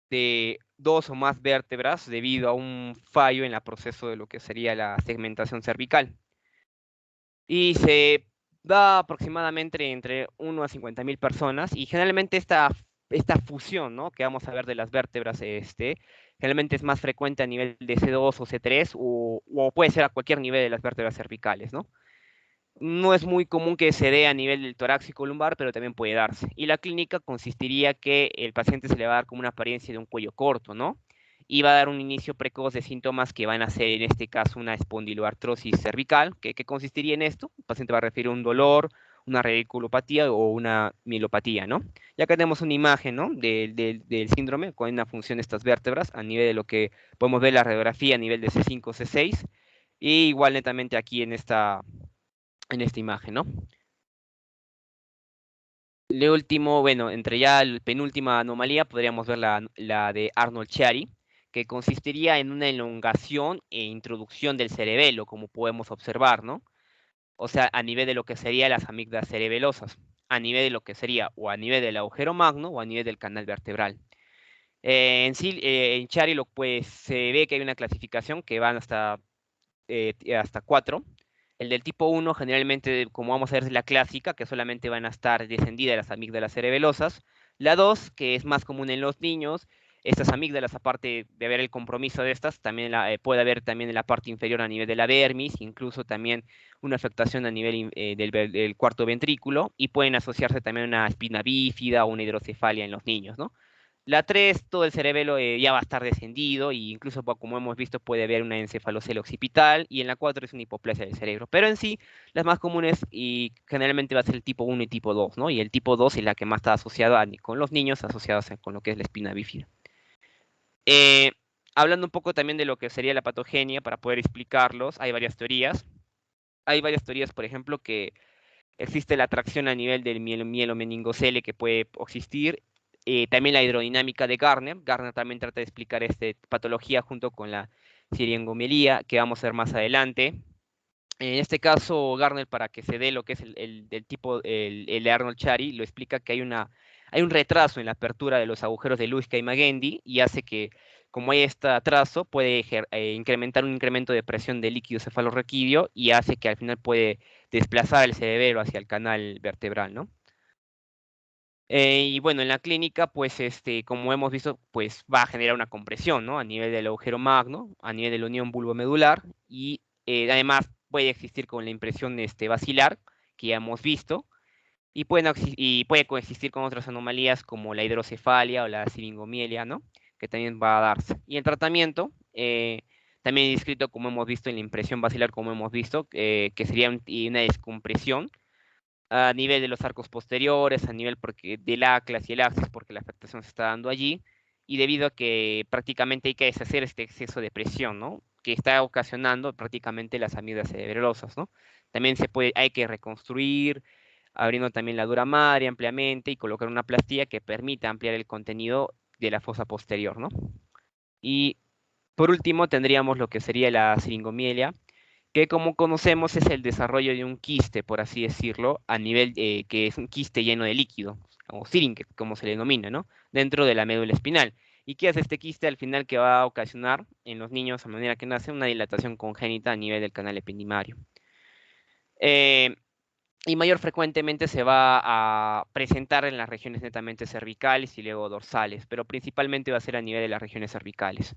de dos o más vértebras debido a un fallo en el proceso de lo que sería la segmentación cervical. Y se da aproximadamente entre 1 a 50.000 personas, y generalmente esta fusión, ¿no?, que vamos a ver de las vértebras, generalmente es más frecuente a nivel de C2 o C3, o puede ser a cualquier nivel de las vértebras cervicales, ¿no? No es muy común que se dé a nivel del torácico lumbar, pero también puede darse. Y la clínica consistiría que el paciente se le va a dar como una apariencia de un cuello corto, ¿no? Y va a dar un inicio precoz de síntomas que van a ser, en este caso, una espondiloartrosis cervical. ¿Qué consistiría en esto? El paciente va a referir un dolor, una radiculopatía o una mielopatía, ¿no? Ya que tenemos una imagen, ¿no?, del síndrome con una función de estas vértebras a nivel de lo que podemos ver la radiografía a nivel de C5, C6, y igual netamente aquí en esta imagen, ¿no? De último, bueno, entre ya la penúltima anomalía, podríamos ver la de Arnold-Chiari, que consistiría en una elongación e introducción del cerebelo, como podemos observar, ¿no? O sea, a nivel de lo que serían las amígdalas cerebelosas, a nivel de lo que sería o a nivel del agujero magno o a nivel del canal vertebral. En sí, en Chari pues, se ve que hay una clasificación que van hasta 4. El del tipo 1 generalmente, como vamos a ver, es la clásica, que solamente van a estar descendidas las amígdalas cerebelosas. La 2, que es más común en los niños, estas amígdalas, aparte de haber el compromiso de estas, también puede haber también en la parte inferior a nivel de la dermis, incluso también una afectación a nivel del cuarto ventrículo, y pueden asociarse también a una espina bífida o una hidrocefalia en los niños, ¿no? La 3, todo el cerebelo ya va a estar descendido, e incluso como hemos visto puede haber una encefalocele occipital, y en la 4 es una hipoplasia del cerebro. Pero en sí, las más comunes y generalmente va a ser el tipo 1 y tipo 2, ¿no? Y el tipo 2 es la que más está asociada con los niños, asociados con lo que es la espina bífida. Eh, Hablando un poco también de lo que sería la patogenia, para poder explicarlos, hay varias teorías. Hay varias teorías, por ejemplo, que existe la atracción a nivel del mielomeningocele que puede existir. También la hidrodinámica de Gardner. Gardner también trata de explicar esta patología junto con la siringomielía, que vamos a ver más adelante. En este caso, Gardner, para que se dé lo que es del tipo, el Arnold-Chiari, lo explica que hay un retraso en la apertura de los agujeros de Luiska y Magendie, y hace que, como hay este atraso, puede incrementar un incremento de presión del líquido cefalorraquídeo, y hace que al final puede desplazar el cerebelo hacia el canal vertebral, ¿no? Y bueno, en la clínica, pues, como hemos visto, pues va a generar una compresión, ¿no? A nivel del agujero magno, a nivel de la unión bulbomedular, y además puede existir con la impresión basilar, que ya hemos visto, y puede coexistir con otras anomalías como la hidrocefalia o la siringomielia, ¿no? Que también va a darse. Y el tratamiento, también descrito como hemos visto en la impresión basilar, como hemos visto, que sería una descompresión a nivel de los arcos posteriores, a nivel del atlas y el axis, porque la afectación se está dando allí, y debido a que prácticamente hay que deshacer este exceso de presión, ¿no? Que está ocasionando prácticamente las amígdalas cerebelosas, ¿no? También hay que reconstruir, abriendo también la dura madre ampliamente y colocar una plastilla que permita ampliar el contenido de la fosa posterior, ¿no? Y por último tendríamos lo que sería la siringomielia, que como conocemos es el desarrollo de un quiste, por así decirlo, a nivel que es un quiste lleno de líquido, o syringe, como se le denomina, ¿no? Dentro de la médula espinal. ¿Y qué hace este quiste al final que va a ocasionar en los niños a manera que nace una dilatación congénita a nivel del canal ependimario? Eh, y mayor frecuentemente se va a presentar en las regiones netamente cervicales y luego dorsales, pero principalmente va a ser a nivel de las regiones cervicales.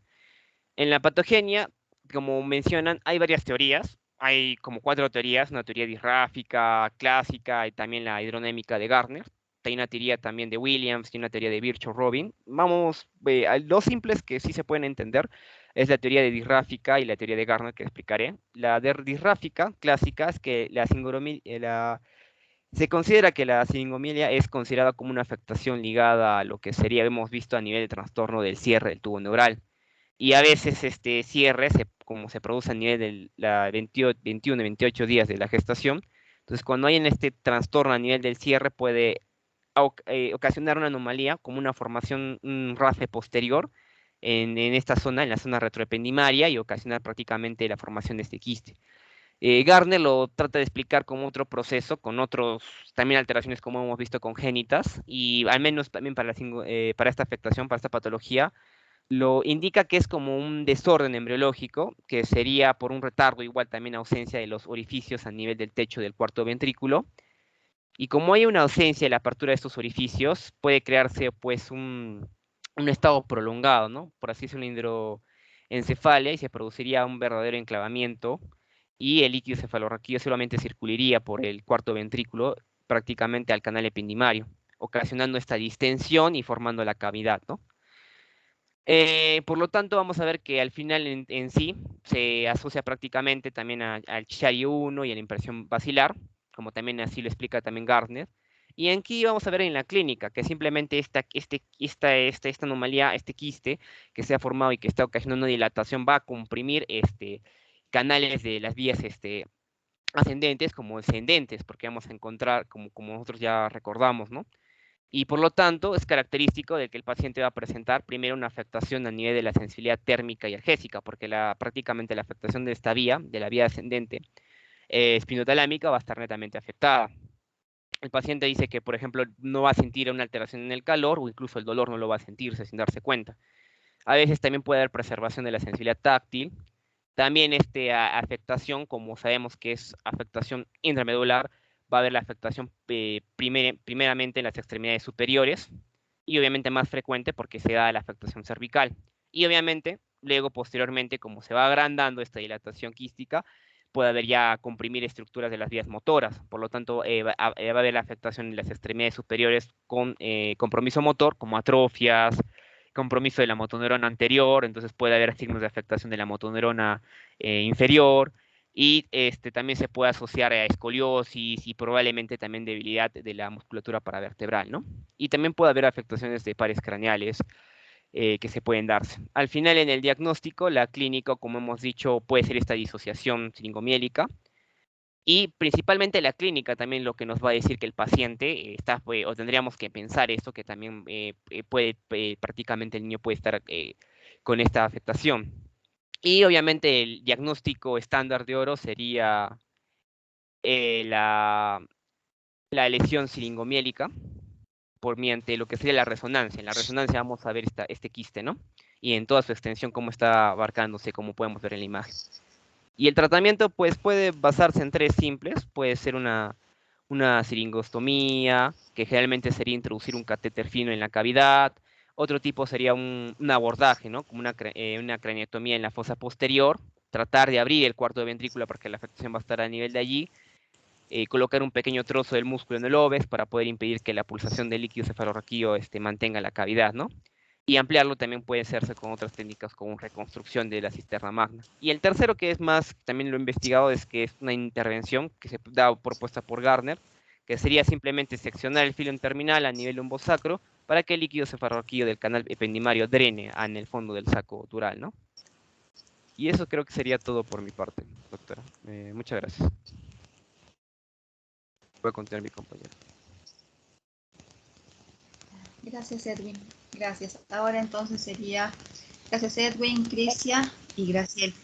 En la patogenia, como mencionan, hay varias teorías. Hay como 4 teorías, una teoría disráfica, clásica y también la hidronémica de Gardner. Hay una teoría también de Williams y una teoría de Virchow-Robin. Vamos, a dos simples que sí se pueden entender es la teoría de disráfica y la teoría de Gardner que explicaré. La de disráfica clásica es que se considera que la siringomiela es considerada como una afectación ligada a lo que sería, hemos visto a nivel de trastorno del cierre del tubo neural. Y a veces este cierre, como se produce a nivel de la 21 y 28 días de la gestación, entonces cuando hay en este trastorno a nivel del cierre puede ocasionar una anomalía como una formación, un RAFE posterior en esta zona, en la zona retroependimaria, y ocasionar prácticamente la formación de este quiste. Gardner lo trata de explicar como otro proceso, con otros también alteraciones como hemos visto congénitas, y al menos también para esta afectación, para esta patología, lo indica que es como un desorden embriológico, que sería por un retardo, igual también ausencia de los orificios a nivel del techo del cuarto ventrículo. Y como hay una ausencia de la apertura de estos orificios, puede crearse pues un estado prolongado, ¿no? Por así decirlo, una hidroencefalia, y se produciría un verdadero enclavamiento, y el líquido cefalorraquídeo solamente circularía por el cuarto ventrículo prácticamente al canal ependimario, ocasionando esta distensión y formando la cavidad, ¿no? Por lo tanto, vamos a ver que al final en sí se asocia prácticamente también al Chiari 1 y a la impresión basilar, como también así lo explica también Gardner. Y aquí vamos a ver en la clínica que simplemente esta anomalía, este quiste que se ha formado y que está ocasionando una dilatación, va a comprimir canales de las vías ascendentes como descendentes, porque vamos a encontrar, como nosotros ya recordamos, ¿no? Y por lo tanto es característico de que el paciente va a presentar primero una afectación a nivel de la sensibilidad térmica y algésica, porque prácticamente la afectación de esta vía, de la vía ascendente espinotalámica, va a estar netamente afectada. el paciente dice que, por ejemplo, no va a sentir una alteración en el calor o incluso el dolor no lo va a sentirse sin darse cuenta. A veces también puede haber preservación de la sensibilidad táctil. También afectación, como sabemos que es afectación intramedular, va a haber la afectación primeramente en las extremidades superiores y obviamente más frecuente porque se da la afectación cervical. Y obviamente, luego posteriormente, como se va agrandando esta dilatación quística, puede haber ya comprimir estructuras de las vías motoras. Por lo tanto, va a haber la afectación en las extremidades superiores con compromiso motor, como atrofias, compromiso de la motoneurona anterior, entonces puede haber signos de afectación de la motoneurona inferior, y también se puede asociar a escoliosis y probablemente también debilidad de la musculatura paravertebral, ¿no? Y también puede haber afectaciones de pares craneales que se pueden darse. Al final, en el diagnóstico, la clínica, como hemos dicho, puede ser esta disociación siringomiélica, y principalmente la clínica también lo que nos va a decir que el paciente está, o tendríamos que pensar esto, que también puede, prácticamente el niño puede estar con esta afectación. Y obviamente el diagnóstico estándar de oro sería la lesión siringomiélica por mediante lo que sería la resonancia. En la resonancia vamos a ver este quiste, ¿no? Y en toda su extensión cómo está abarcándose, como podemos ver en la imagen. Y el tratamiento pues puede basarse en 3 simples, puede ser una siringostomía, que generalmente sería introducir un catéter fino en la cavidad. Otro tipo sería un abordaje, ¿no? Como una craneotomía en la fosa posterior, tratar de abrir el cuarto de ventrícula porque la afectación va a estar a nivel de allí, colocar un pequeño trozo del músculo en el oves para poder impedir que la pulsación del líquido cefalorraquídeo mantenga la cavidad, ¿no? Y ampliarlo también puede hacerse con otras técnicas como reconstrucción de la cisterna magna. Y el tercero, que es más, también lo he investigado, es que es una intervención que se da propuesta por Garner, que sería simplemente seccionar el filo terminal a nivel lumbosacro para que el líquido cefalorraquídeo del canal ependimario drene en el fondo del saco dural, ¿no? Y eso creo que sería todo por mi parte, doctora. Muchas gracias. Voy a continuar mi compañero. Gracias, Edwin. Gracias. Ahora entonces sería, gracias Edwin, Crisia y Graciel.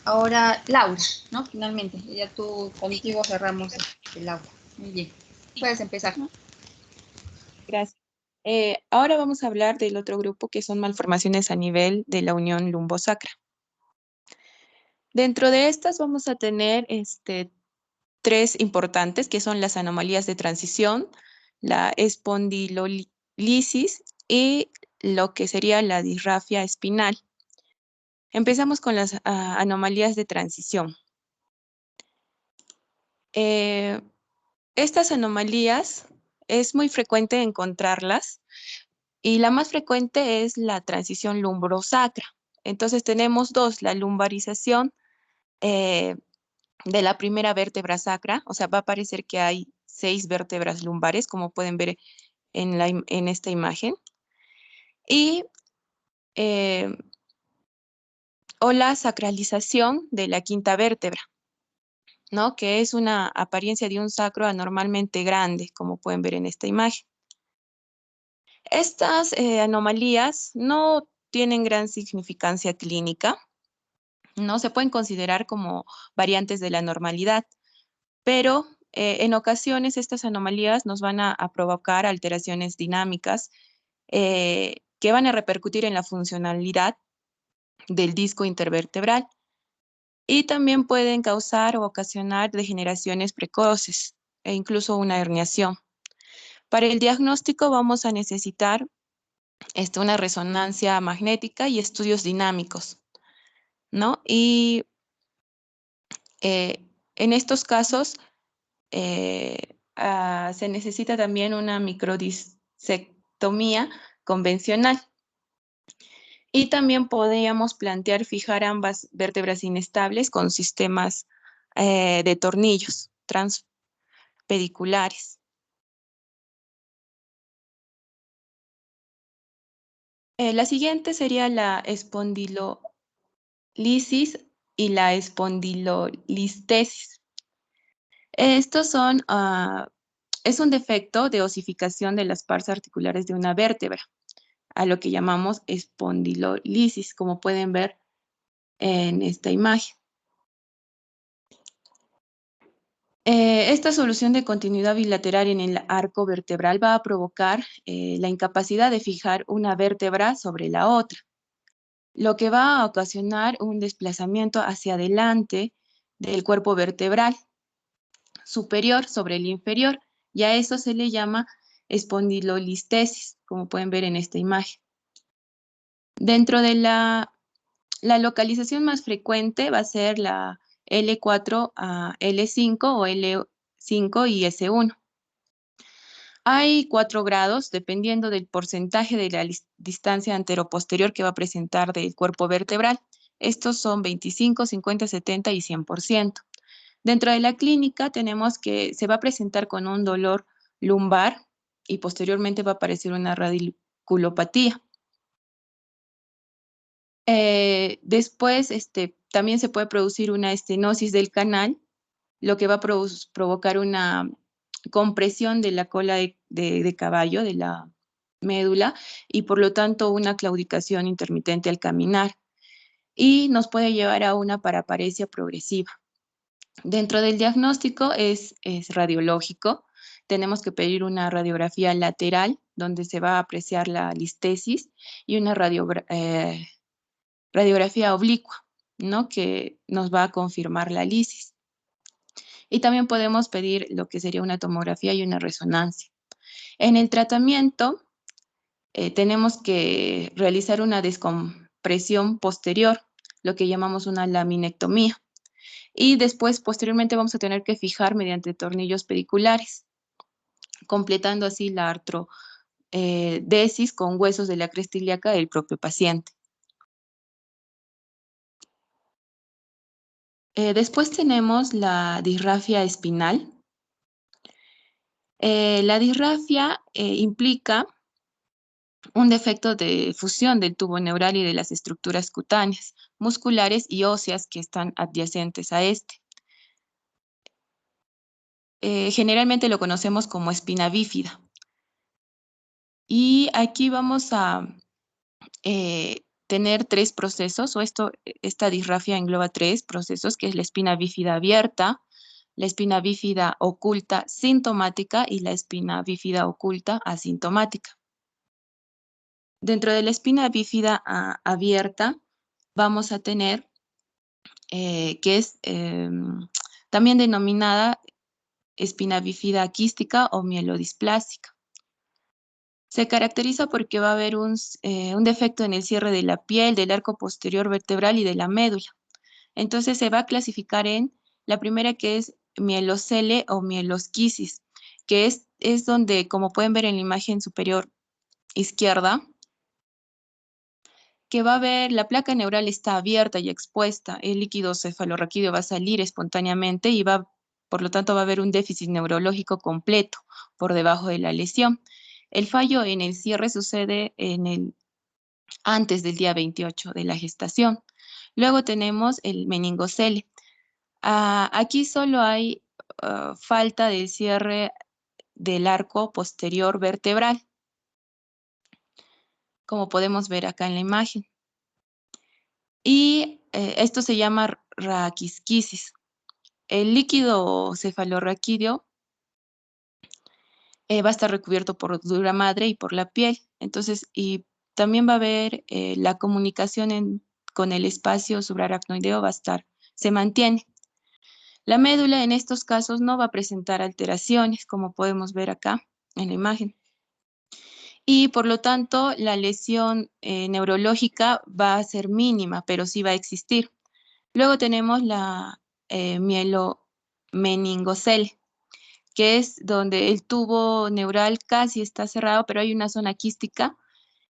Ahora Laura, ¿no? Finalmente, ya tú contigo cerramos Laura. Muy bien. Puedes empezar. Gracias. Ahora vamos a hablar del otro grupo que son malformaciones a nivel de la unión lumbosacra. Dentro de estas vamos a tener 3 importantes que son las anomalías de transición, la espondilolisis y lo que sería la disrafia espinal. Empezamos con las anomalías de transición. Estas anomalías es muy frecuente encontrarlas y la más frecuente es la transición lumbrosacra. Entonces tenemos 2, la lumbarización de la primera vértebra sacra, o sea, va a parecer que hay 6 vértebras lumbares, como pueden ver en esta imagen, y o la sacralización de la quinta vértebra, ¿no? Que es una apariencia de un sacro anormalmente grande, como pueden ver en esta imagen. Estas anomalías no tienen gran significancia clínica, no se pueden considerar como variantes de la normalidad, pero en ocasiones estas anomalías nos van a provocar alteraciones dinámicas que van a repercutir en la funcionalidad del disco intervertebral y también pueden causar o ocasionar degeneraciones precoces e incluso una herniación. Para el diagnóstico vamos a necesitar una resonancia magnética y estudios dinámicos, ¿no? Y en estos casos se necesita también una microdisectomía convencional. Y también podríamos plantear fijar ambas vértebras inestables con sistemas de tornillos transpediculares. La siguiente sería la espondilolisis y la espondilolistesis. Estos son, es un defecto de osificación de las partes articulares de una vértebra, a lo que llamamos espondilolisis, como pueden ver en esta imagen. Esta solución de continuidad bilateral en el arco vertebral va a provocar la incapacidad de fijar una vértebra sobre la otra, lo que va a ocasionar un desplazamiento hacia adelante del cuerpo vertebral superior sobre el inferior, y a eso se le llama espondilolistesis, como pueden ver en esta imagen. Dentro de la localización más frecuente va a ser la L4 a L5 o L5 y S1. Hay 4 grados dependiendo del porcentaje de la distancia anteroposterior que va a presentar del cuerpo vertebral. Estos son 25, 50, 70 y 100%. Dentro de la clínica tenemos que se va a presentar con un dolor lumbar y posteriormente va a aparecer una radiculopatía. Después también se puede producir una estenosis del canal, lo que va a provocar una compresión de la cola de caballo, de la médula, y por lo tanto una claudicación intermitente al caminar, y nos puede llevar a una paraparesia progresiva. Dentro del diagnóstico es radiológico. Tenemos que pedir una radiografía lateral donde se va a apreciar la listesis y una radiografía oblicua, ¿no? Que nos va a confirmar la lisis. Y también podemos pedir lo que sería una tomografía y una resonancia. En el tratamiento tenemos que realizar una descompresión posterior, lo que llamamos una laminectomía. Y después, posteriormente, vamos a tener que fijar mediante tornillos pediculares, completando así la artrodesis con huesos de la cresta ilíaca del propio paciente. Después tenemos la disrafia espinal. La disrafia implica un defecto de fusión del tubo neural y de las estructuras cutáneas, musculares y óseas que están adyacentes a este. Generalmente lo conocemos como espina bífida. Y aquí vamos a tener 3 procesos, o esta disrafia engloba 3 procesos, que es la espina bífida abierta, la espina bífida oculta sintomática y la espina bífida oculta asintomática. Dentro de la espina bífida abierta vamos a tener, que es también denominada espina bífida quística o mielodisplásica. Se caracteriza porque va a haber un defecto en el cierre de la piel, del arco posterior vertebral y de la médula. Entonces se va a clasificar en la primera, que es mielocele o mielosquisis, que es donde, como pueden ver en la imagen superior izquierda, que va a haber, la placa neural está abierta y expuesta, el líquido cefalorraquídeo va a salir espontáneamente y por lo tanto va a haber un déficit neurológico completo por debajo de la lesión. El fallo en el cierre sucede antes del día 28 de la gestación. Luego tenemos el meningocele. Aquí solo hay falta del cierre del arco posterior vertebral, como podemos ver acá en la imagen. Y esto se llama raquisquisis. El líquido cefalorraquídeo va a estar recubierto por dura madre y por la piel. Entonces, y también va a haber la comunicación con el espacio subaracnoideo se mantiene. La médula en estos casos no va a presentar alteraciones, como podemos ver acá en la imagen. Y por lo tanto, la lesión neurológica va a ser mínima, pero sí va a existir. Luego tenemos la mielomeningocele, que es donde el tubo neural casi está cerrado, pero hay una zona quística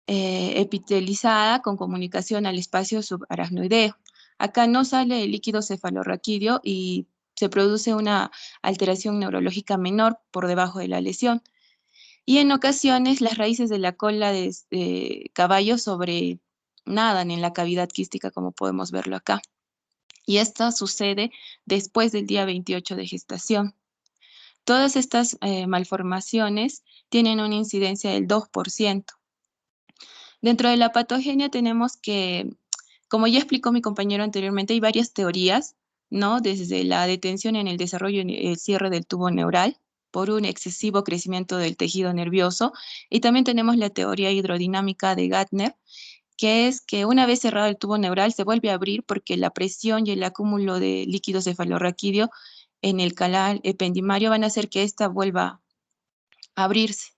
epitelizada con comunicación al espacio subaracnoideo. Acá no sale el líquido cefalorraquídeo y se produce una alteración neurológica menor por debajo de la lesión. Y en ocasiones las raíces de la cola de caballo nadan en la cavidad quística, como podemos verlo acá. Y esto sucede después del día 28 de gestación. Todas estas malformaciones tienen una incidencia del 2%. Dentro de la patogenia tenemos que, como ya explicó mi compañero anteriormente, hay varias teorías ¿no? Desde la detención en el desarrollo y el cierre del tubo neural por un excesivo crecimiento del tejido nervioso. Y también tenemos la teoría hidrodinámica de Gärtner, que es que una vez cerrado el tubo neural se vuelve a abrir porque la presión y el acúmulo de líquido cefalorraquídeo en el canal ependimario van a hacer que ésta vuelva a abrirse.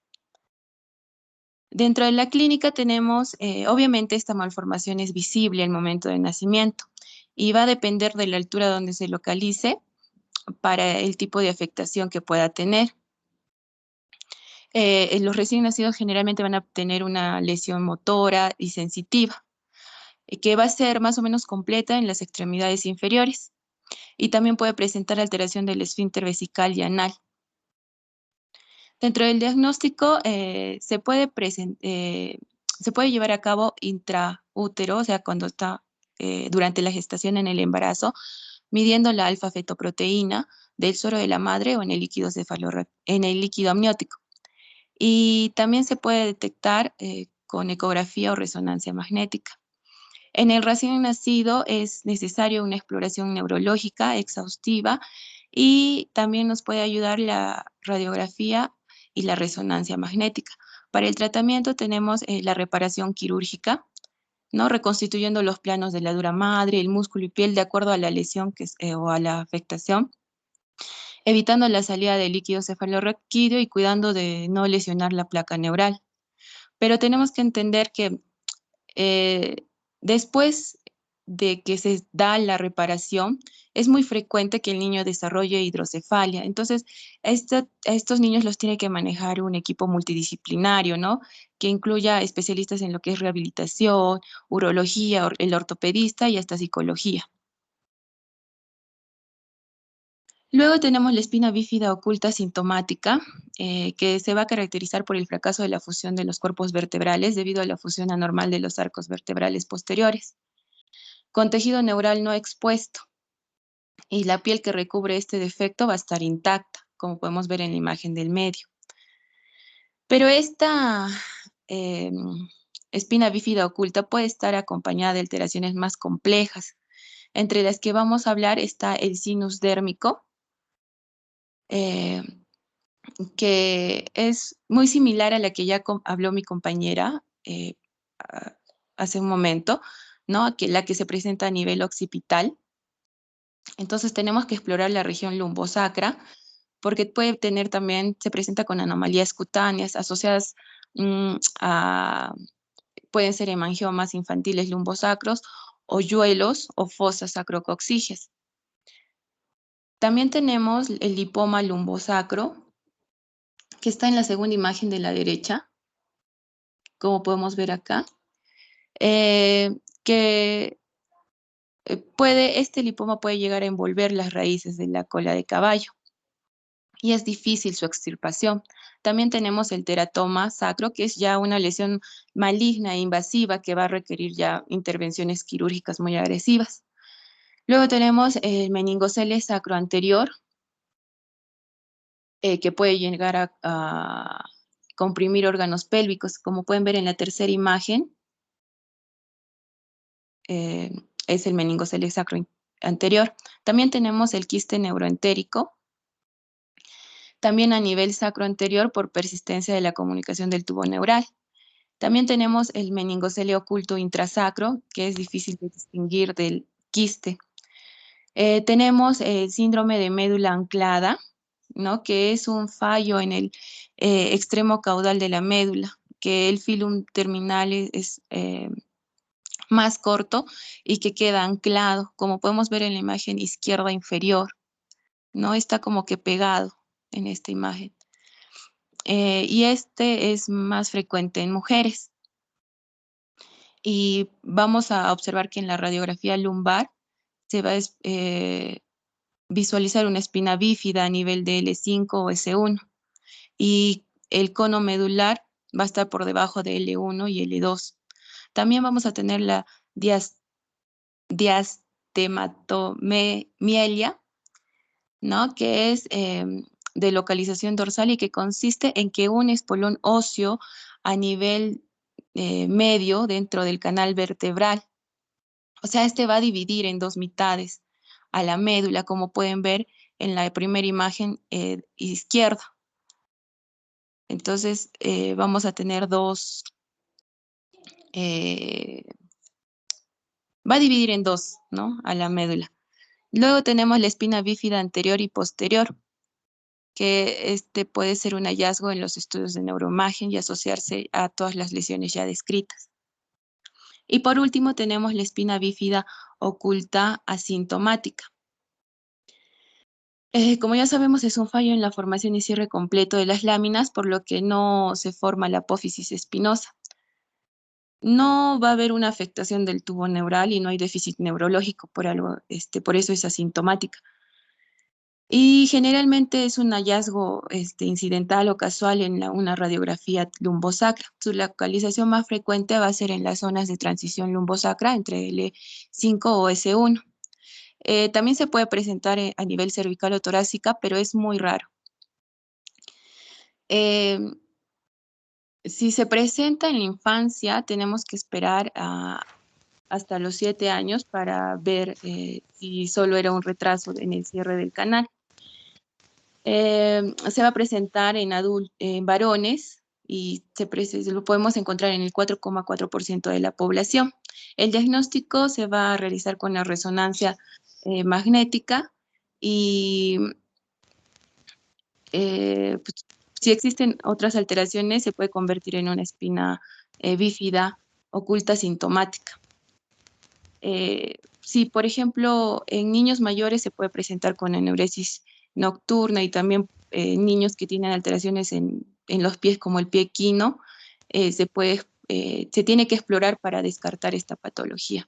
Dentro de la clínica tenemos, obviamente esta malformación es visible al momento del nacimiento y va a depender de la altura donde se localice para el tipo de afectación que pueda tener. Los recién nacidos generalmente van a tener una lesión motora y sensitiva, que va a ser más o menos completa en las extremidades inferiores y también puede presentar alteración del esfínter vesical y anal. Dentro del diagnóstico se puede llevar a cabo intraútero, o sea, cuando está durante la gestación en el embarazo, midiendo la alfa-fetoproteína del suero de la madre o en el líquido en el líquido amniótico. Y también se puede detectar con ecografía o resonancia magnética. En el recién nacido es necesario una exploración neurológica exhaustiva y también nos puede ayudar la radiografía y la resonancia magnética. Para el tratamiento tenemos la reparación quirúrgica, ¿no? Reconstituyendo los planos de la dura madre, el músculo y piel de acuerdo a la lesión o a la afectación, evitando la salida de líquido cefalorraquídeo y cuidando de no lesionar la placa neural. Pero tenemos que entender que después de que se da la reparación, es muy frecuente que el niño desarrolle hidrocefalia. Entonces, a estos niños los tiene que manejar un equipo multidisciplinario, ¿no? Que incluya especialistas en lo que es rehabilitación, urología, el ortopedista y hasta psicología. Luego tenemos la espina bífida oculta sintomática, que se va a caracterizar por el fracaso de la fusión de los cuerpos vertebrales debido a la fusión anormal de los arcos vertebrales posteriores, con tejido neural no expuesto, y la piel que recubre este defecto va a estar intacta, como podemos ver en la imagen del medio. Pero esta espina bífida oculta puede estar acompañada de alteraciones más complejas. Entre las que vamos a hablar está el sinus dérmico, que es muy similar a la que ya habló mi compañera hace un momento, ¿no? La que se presenta a nivel occipital. Entonces tenemos que explorar la región lumbosacra, porque puede tener también, se presenta con anomalías cutáneas asociadas pueden ser hemangiomas infantiles lumbosacros, hoyuelos o fosas sacrococcígeas. También tenemos el lipoma lumbosacro, que está en la segunda imagen de la derecha, como podemos ver acá, que este lipoma puede llegar a envolver las raíces de la cola de caballo y es difícil su extirpación. También tenemos el teratoma sacro, que es ya una lesión maligna e invasiva que va a requerir ya intervenciones quirúrgicas muy agresivas. Luego tenemos el meningocele sacro anterior, que puede llegar a comprimir órganos pélvicos, como pueden ver en la tercera imagen. Es el meningocele sacro anterior. También tenemos el quiste neuroentérico, también a nivel sacro anterior por persistencia de la comunicación del tubo neural. También tenemos el meningocele oculto intrasacro, que es difícil de distinguir del quiste. Tenemos el síndrome de médula anclada, ¿no? Que es un fallo en el extremo caudal de la médula, que el filum terminal es más corto y que queda anclado, como podemos ver en la imagen izquierda inferior, ¿no? Está como que pegado en esta imagen. Y este es más frecuente en mujeres. Y vamos a observar que en la radiografía lumbar se va a visualizar una espina bífida a nivel de L5 o S1 y el cono medular va a estar por debajo de L1 y L2. También vamos a tener la diastematomielia, ¿no? Que es de localización dorsal y que consiste en que un espolón óseo a nivel medio dentro del canal vertebral. O sea, este va a dividir en dos mitades a la médula, como pueden ver en la primera imagen izquierda. Entonces, vamos a tener dos, va a dividir en dos, ¿no? A la médula. Luego tenemos la espina bífida anterior y posterior, que puede ser un hallazgo en los estudios de neuroimagen y asociarse a todas las lesiones ya descritas. Y por último tenemos la espina bífida oculta asintomática. Como ya sabemos, es un fallo en la formación y cierre completo de las láminas, por lo que no se forma la apófisis espinosa. No va a haber una afectación del tubo neural y no hay déficit neurológico, por eso es asintomática. Y generalmente es un hallazgo incidental o casual en una radiografía lumbosacra. Su localización más frecuente va a ser en las zonas de transición lumbosacra entre L5 o S1. También se puede presentar a nivel cervical o torácica, pero es muy raro. Si se presenta en la infancia, tenemos que esperar hasta los 7 años para ver si solo era un retraso en el cierre del canal. Se va a presentar en varones y lo podemos encontrar en el 4,4% de la población. El diagnóstico se va a realizar con la resonancia magnética y pues, si existen otras alteraciones se puede convertir en una espina bífida oculta sintomática. Si, por ejemplo, en niños mayores se puede presentar con eneuresis nocturna y también niños que tienen alteraciones en los pies como el pie equino, se tiene que explorar para descartar esta patología.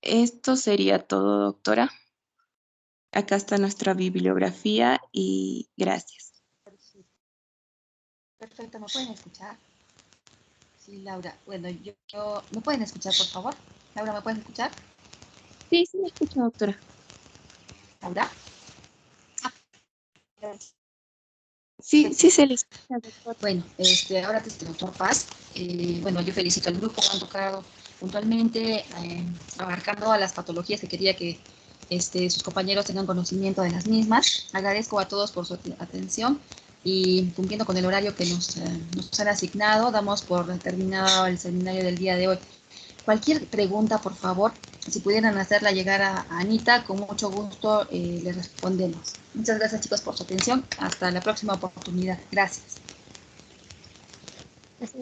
Esto sería todo, doctora. Acá está nuestra bibliografía y gracias. Perfecto, ¿me pueden escuchar? Sí, Laura. Bueno, ¿me pueden escuchar, por favor? Laura, ¿me pueden escuchar? Sí, me escucho, doctora. ¿Laura? Sí, se les escucha, doctora. Bueno, ahora doctor Paz. Bueno, yo felicito al grupo, han tocado puntualmente, abarcando a las patologías que quería que sus compañeros tengan conocimiento de las mismas. Agradezco a todos por su atención y cumpliendo con el horario que nos han asignado, damos por terminado el seminario del día de hoy. Cualquier pregunta, por favor, si pudieran hacerla llegar a Anita, con mucho gusto le respondemos. Muchas gracias, chicos, por su atención. Hasta la próxima oportunidad. Gracias.